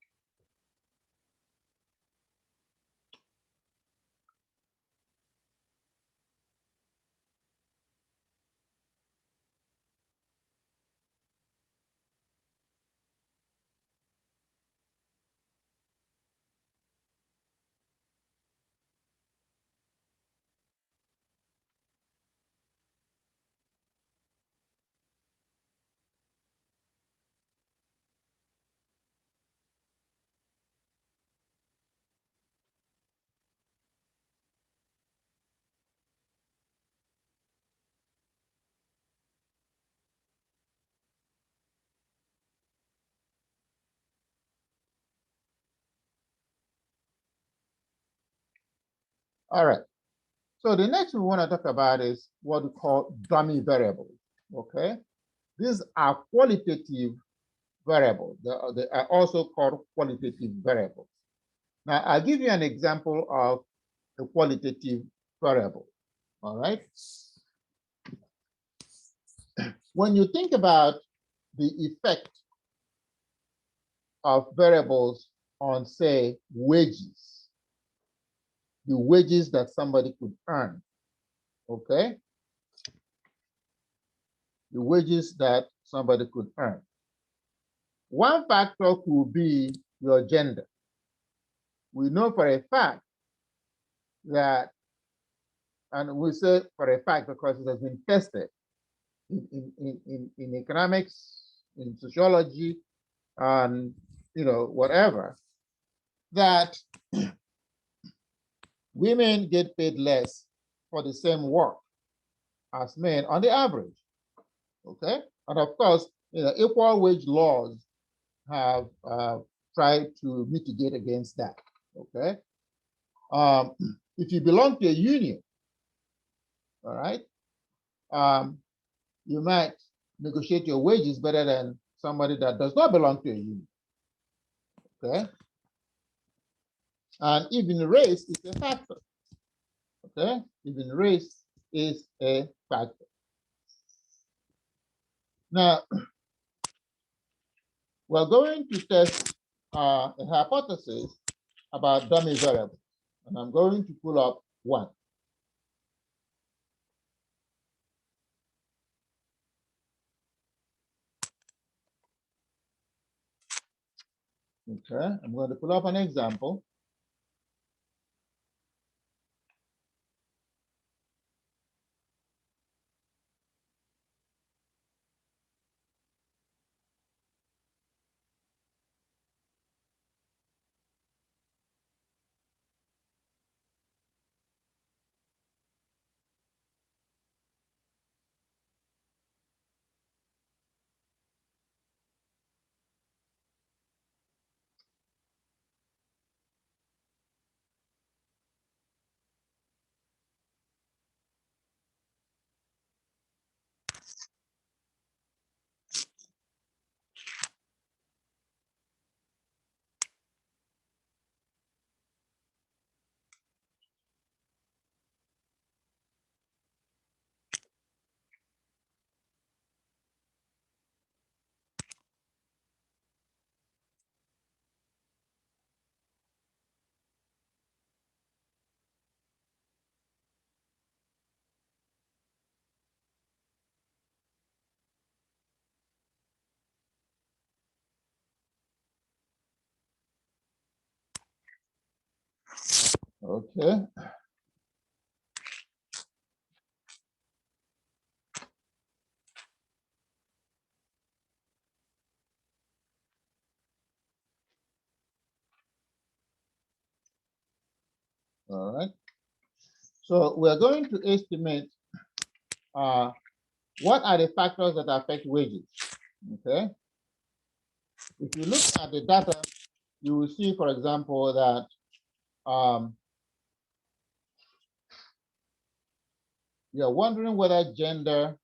All right. So the next we want to talk about is what we call dummy variables. Okay, these are qualitative variables. They are also called qualitative variables. Now, I'll give you an example of a qualitative variable. All right. When you think about the effect of variables on, say, wages, the wages that somebody could earn, okay? The wages that somebody could earn. One factor could be your gender. We know for a fact that, and we say for a fact because it has been tested in economics, in sociology, and whatever, that women get paid less for the same work as men on the average. Okay, And of course, equal wage laws have tried to mitigate against that. Okay. If you belong to a union, all right, you might negotiate your wages better than somebody that does not belong to a union. Okay. And even race is a factor. Okay. Even race is a factor. Now, we're going to test a hypothesis about dummy variables. And I'm going to pull up one. Okay, I'm going to pull up an example. Okay. All right. So we're going to estimate what are the factors that affect wages. Okay. If you look at the data, you will see, for example, that you're wondering whether gender,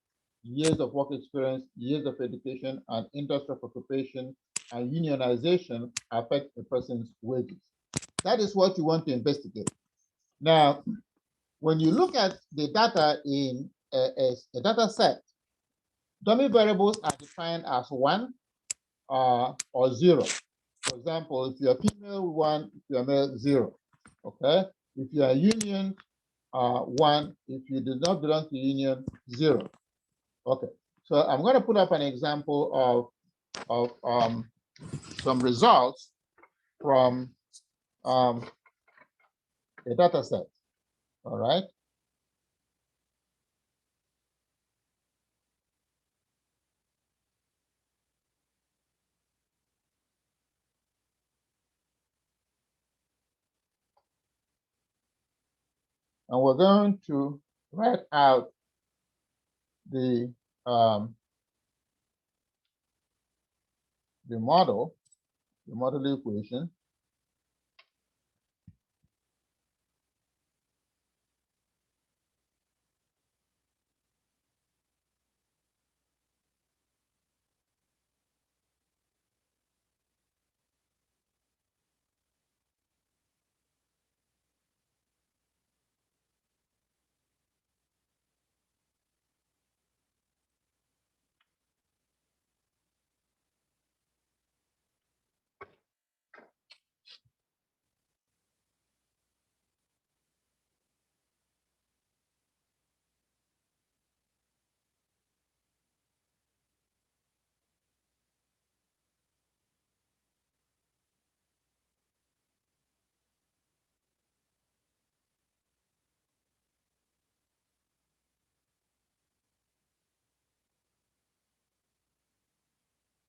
years of work experience, years of education, and interest of occupation and unionization affect a person's wages. That is what you want to investigate. Now, when you look at the data in a data set, dummy variables are defined as 1 or 0. For example, if you're female, 1, if you're male, 0. Okay? If you're a union, 1. If you do not belong to union, 0. Okay. So I'm going to put up an example of some results from a data set. All right. And we're going to write out the model equation.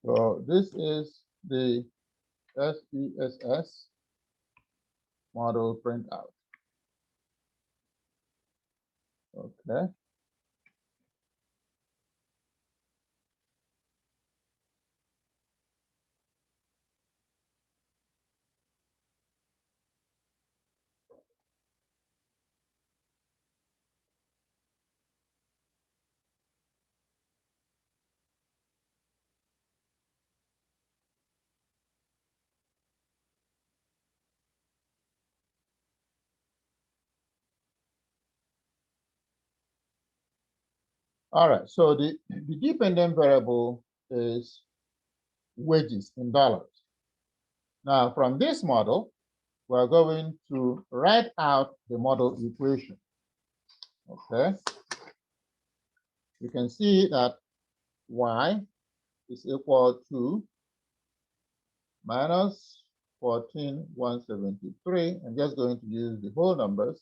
So this is the SPSS model printout. Okay. All right, so the dependent variable is wages in dollars. Now, from this model, we're going to write out the model equation. Okay, you can see that y is equal to minus 14,173. I'm just going to use the whole numbers.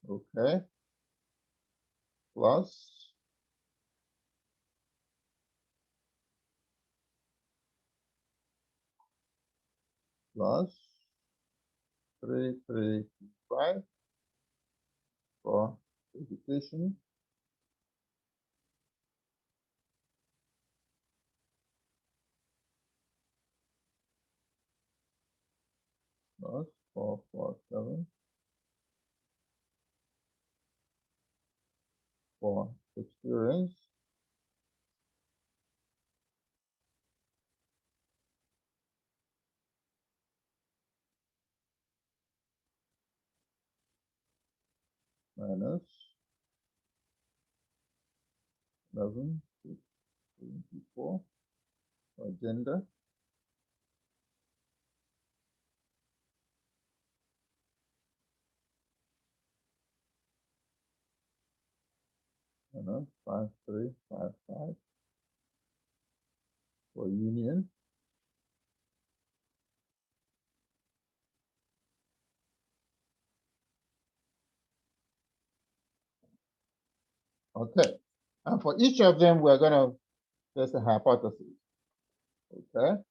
Okay, plus plus 3325 for education plus 447 for experience minus 11,674 for gender minus 5355 for union. Okay, and for each of them, we're going to test a hypothesis. Okay,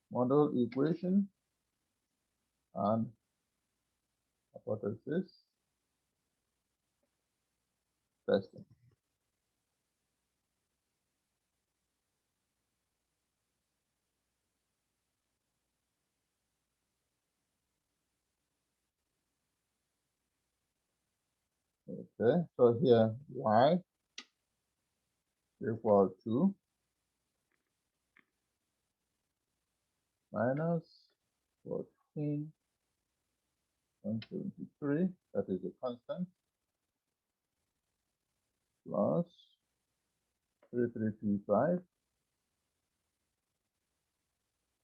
model equation and hypothesis testing. Okay, so here y equal to minus 14,173, that is a constant, plus 3325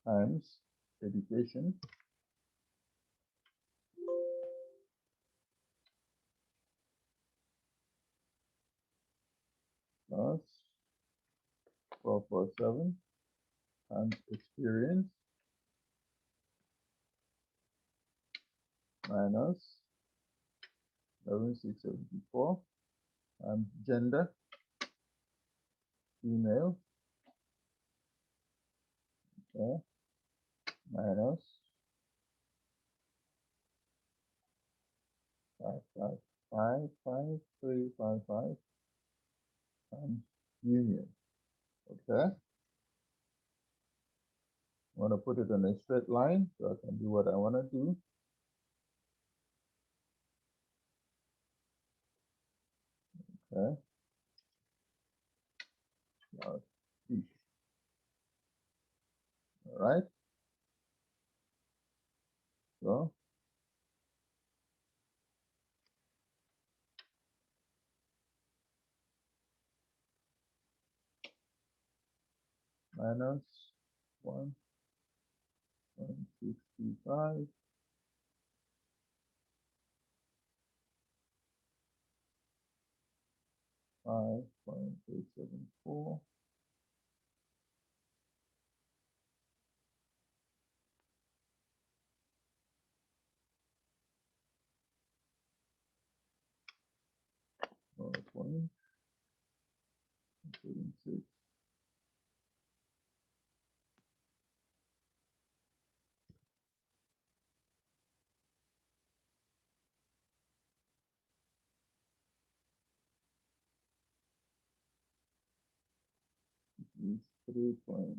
times education plus 447 times experience minus 11,674 and gender, female, okay, minus 5555355 and union. Okay, I want to put it on a straight line so I can do what I want to do. Okay, now C. All right, so minus 1,165 5.874 .36 is 3.2.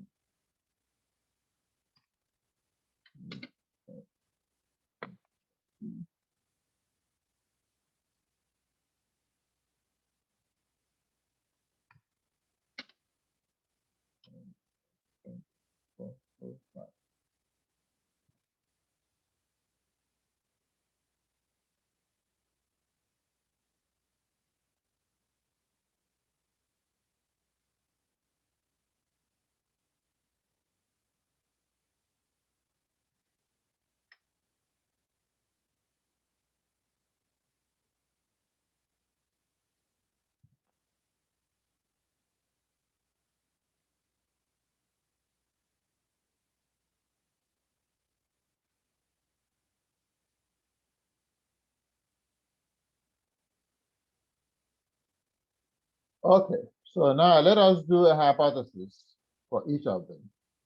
Okay, so now let us do a hypothesis for each of them.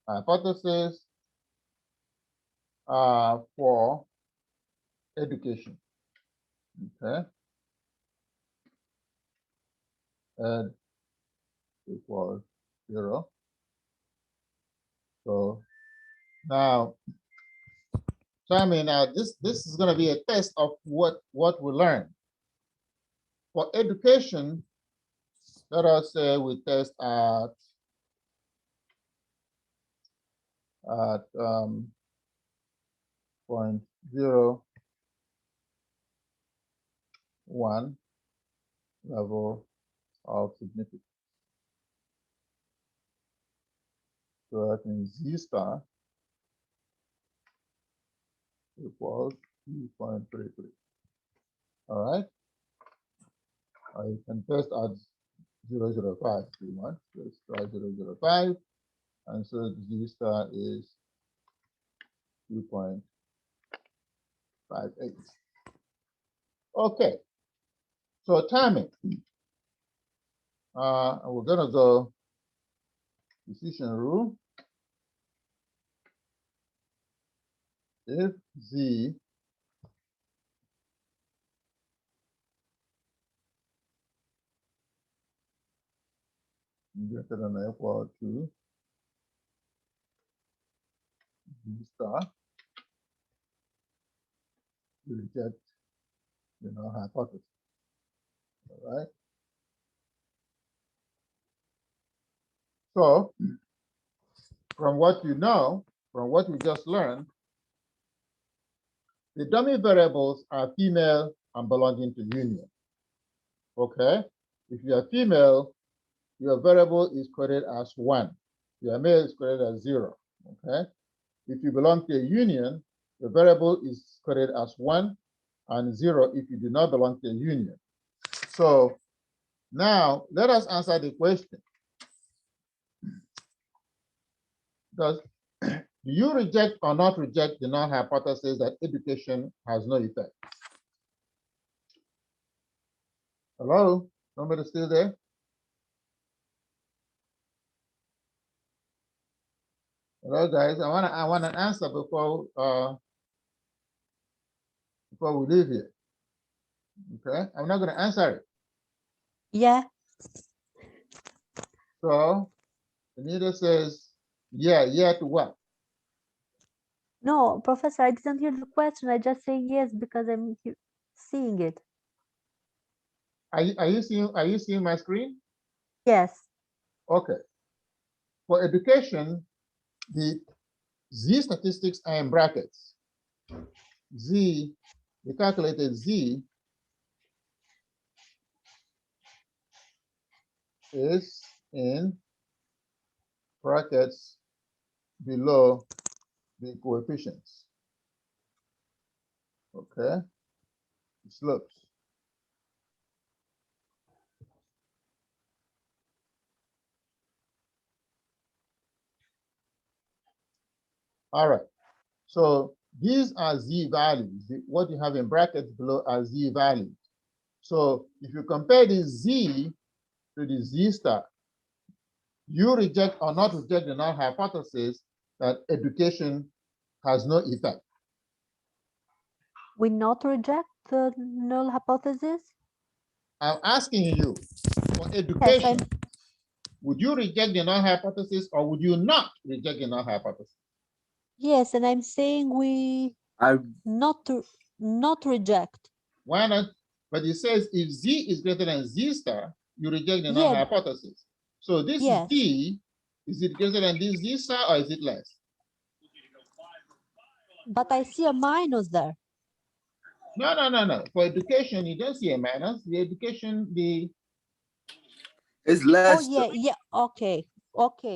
Hypothesis for education. Okay. Ed equals 0. So now, tell me now, this is going to be a test of what we learn. For education, let us say we test at 0.01 level of significance. So that means Z star equals 2.33. All right. You can test at 0.05 if you want. Let's try 0.05. And so Z star is 2.58. Okay. So timing. We're gonna go decision rule. If Z greater than or equal to Z star, we reject the null hypothesis. All right. So from what you know, from what we just learned, the dummy variables are female and belonging to union. Okay. If you are female, your variable is coded as 1. Your male is coded as 0. Okay. If you belong to a union, the variable is coded as 1 and 0 if you do not belong to a union. So now let us answer the question. Do you reject or not reject the null hypothesis that education has no effect? Hello? Somebody still there? Hello, guys. I want an answer before we leave here. Okay, I'm not going to answer it. Yeah. So Anita says, yeah to what? No, Professor, I didn't hear the question. I just say yes because I'm seeing it. Are you seeing my screen? Yes. Okay. For education, the Z statistics are in brackets. Z, the calculated Z is in brackets below the coefficients. Okay, slopes. All right, so these are Z values. What you have in brackets below are Z values. So if you compare the Z to the Z star, you reject or not reject the null hypothesis that education has no effect. We not reject the null hypothesis? I'm asking you, for education, Yes, would you reject the null hypothesis or would you not reject the null hypothesis? yes, and I'm saying we not reject. Why not? But it says if Z is greater than Z star, you reject the null hypothesis. So this Z, is it greater than this Z star or is it less? But I see a minus there. No. For education, you don't see a minus. The education, it's less. Oh, yeah. Okay.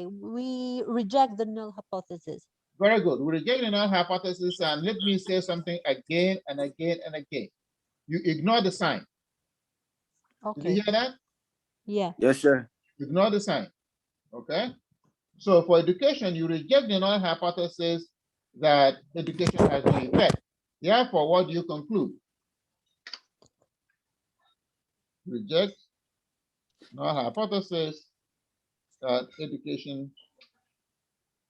We reject the null hypothesis. Very good. We reject the null hypothesis, and let me say something again and again and again. You ignore the sign. Okay. Did you hear that? Yeah. Yes, sir. Ignore the sign. Okay. So for education, you reject the null hypothesis that education has no effect. Therefore, what do you conclude? Reject null hypothesis that education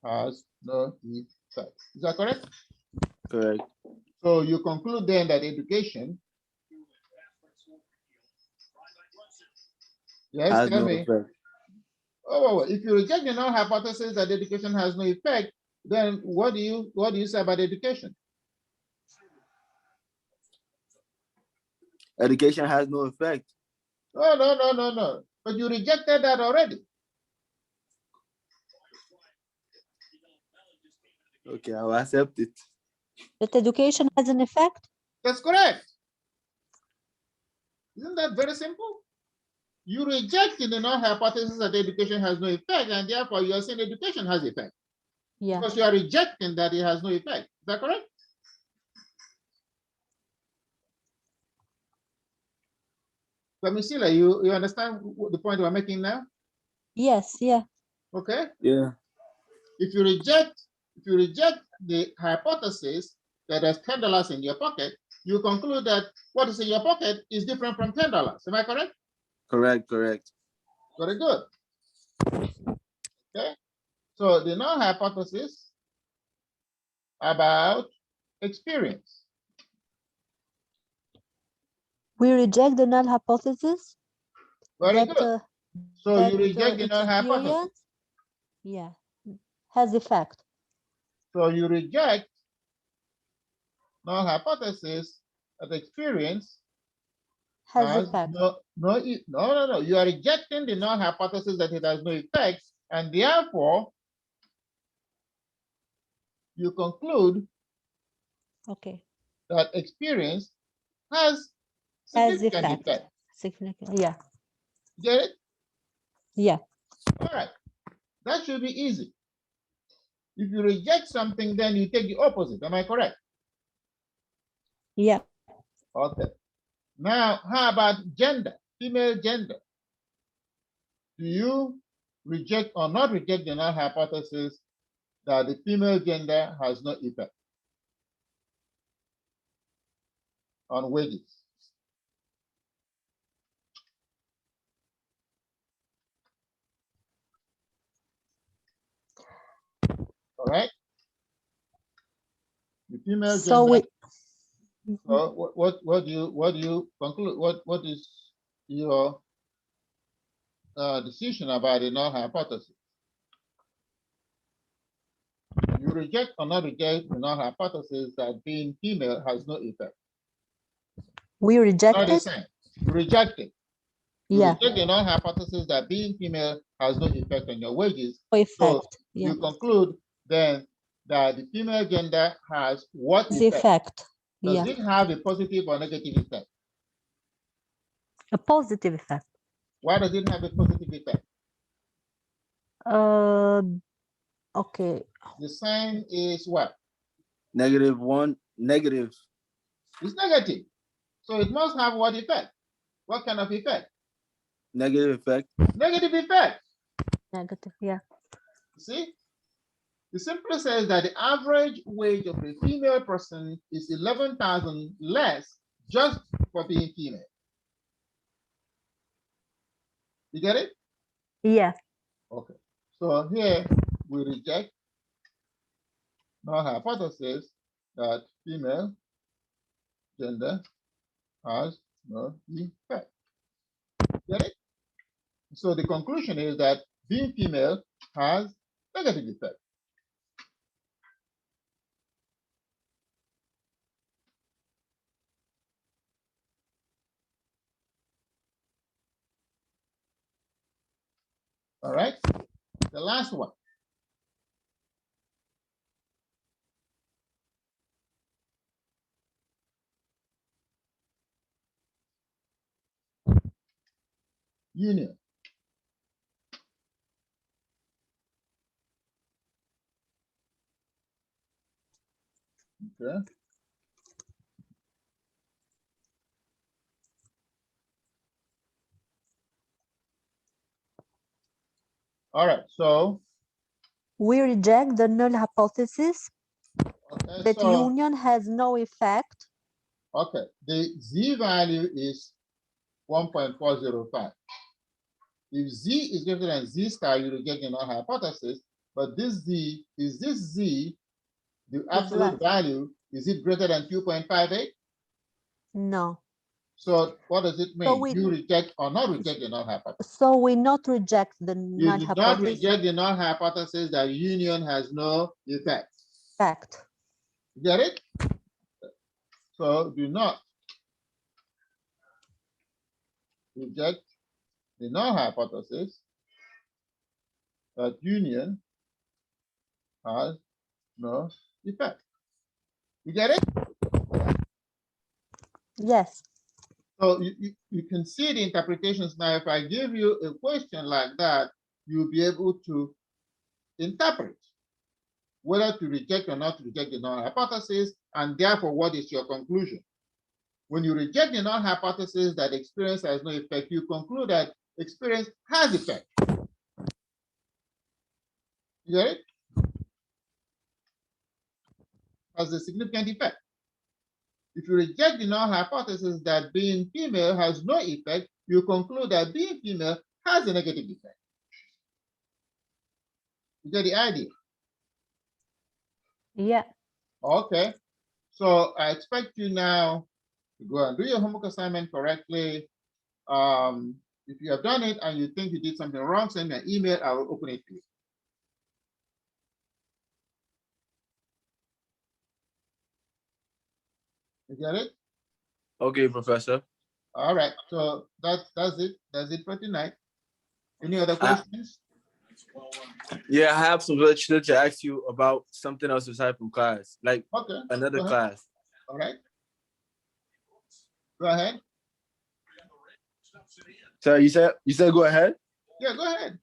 has no effect. Is that correct? Correct. So you conclude then that education, yes, Has tell no me. effect. Oh, if you reject the null hypothesis that education has no effect, then what do you say about education? Education has no effect. No. But you rejected that already. Okay, I'll accept it. But education has an effect? That's correct. Isn't that very simple? You rejected the null hypothesis that education has no effect, and therefore you are saying education has effect. Yeah. Because you are rejecting that it has no effect. Is that correct? Domitila, you understand the point we're making now? Yes, yeah. Okay. Yeah. If you reject the hypothesis that there's $10 in your pocket, you conclude that what is in your pocket is different from $10. Am I correct? Correct. Correct. Very good. Okay. So the null hypothesis about experience. We reject the null hypothesis. Very that, good. So that you reject the null hypothesis. experience, yeah, has effect. So you reject null hypothesis that experience Has effect. no. You are rejecting the null hypothesis that it has no effect, and therefore you conclude Okay. that experience has Has significant effect. effect. Significant. Yeah. Get it? Yeah. All right. That should be easy. If you reject something, then you take the opposite. Am I correct? Yeah. Okay. Now, how about gender, female gender? Do you reject or not reject the null hypothesis that the female gender has no effect on wages? All right. The female So gender. we. So what do you conclude? What is your decision about the null hypothesis? You reject or not reject the null hypothesis that being female has no effect? We reject Not the it. same. You reject it. You Yeah. reject the null hypothesis that being female has no effect on your wages. No So effect. Yeah. you conclude then that the female gender has what The effect? effect. Does Yeah. it have a positive or negative effect? A positive effect. Why does it have a positive effect? Okay. The sign is what? -1. Negative. It's negative. So it must have what effect? What kind of effect? Negative effect. Negative effect. Negative. Yeah. See? It simply says that the average wage of a female person is 11,000 less just for being female. You get it? Yeah. Okay. So here we reject null hypothesis that female gender has no effect. Get it? So the conclusion is that being female has negative effect. All right. The last one. Union. Okay. All right. So We reject the null hypothesis okay, that union has no effect. Okay. The Z value is 1.405. If Z is greater than Z star, you reject the null hypothesis. But this Z, is this Z, the absolute less. value, is it greater than 2.58? No. So what does it mean? So we- You reject or not reject the null hypothesis? So we not reject the You null do not hypothesis. reject the null hypothesis that union has no effect. Fact. Get it? So do not reject the null hypothesis that union has no effect. You get it? Yes. So you can see the interpretations now. If I give you a question like that, you'll be able to interpret whether to reject or not to reject the null hypothesis, and therefore what is your conclusion. When you reject the null hypothesis that experience has no effect, you conclude that experience has effect. You get it? Has a significant effect. If you reject the null hypothesis that being female has no effect, you conclude that being female has a negative effect. You get the idea? Yeah. Okay. So I expect you now to go and do your homework assignment correctly. If you have done it and you think you did something wrong, send me an email. I will open it to you. You get it? Okay, Professor. All right. So that's it. That's it for tonight. Any other questions? Yeah, I have some literature to ask you about something else aside from class, like Okay. another class. All right. Go ahead. So you said go ahead. Yeah, go ahead.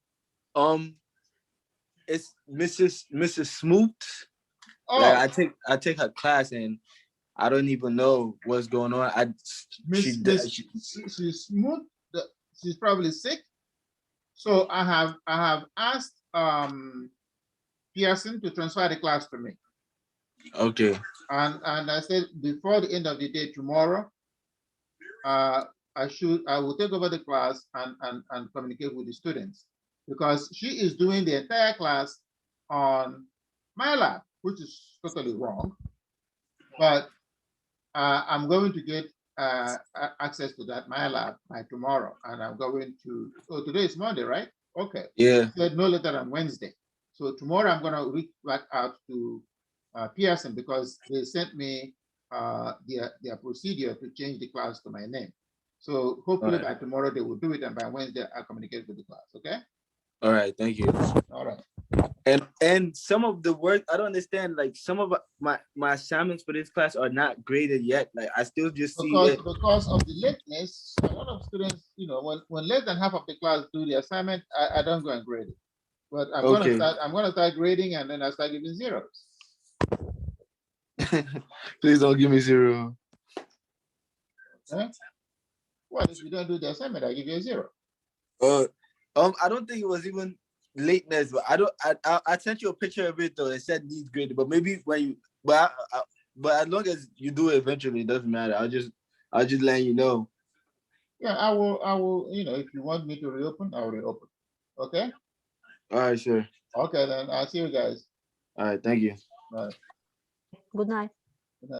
It's Mrs. Smoot. Oh, Like I take her class and I don't even know what's going on. she's smooth. She's probably sick. So I have asked Pearson to transfer the class to me. Okay. And I said before the end of the day tomorrow, I will take over the class and communicate with the students, because she is doing the entire class on my lab, which is totally wrong. But I'm going to get access to that my lab by tomorrow, and I'm going to. Oh, today is Monday, right? Okay. Yeah. Said no later than Wednesday. So tomorrow I'm going to reach back out to Pearson, because they sent me their procedure to change the class to my name. So hopefully by tomorrow they will do it, and by Wednesday I'll communicate with the class. Okay. All right. Thank you. All right. And some of the work I don't understand. Like some of my assignments for this class are not graded yet. Like I still just see it because of the lateness. A lot of students, when less than half of the class do the assignment, I don't go and grade it. But I'm Okay. gonna start grading, and then I start giving zeros. Please don't give me 0. Okay? What if you don't do the assignment? I give you a 0. I don't think it was even lateness, but I sent you a picture of it though. It said needs graded, but maybe when you but as long as you do it eventually, it doesn't matter. I'll just let you know. Yeah, I will. If you want me to reopen, I'll reopen. Okay. All right, sure. Okay, then I'll see you guys. All right, thank you. Bye. Good night.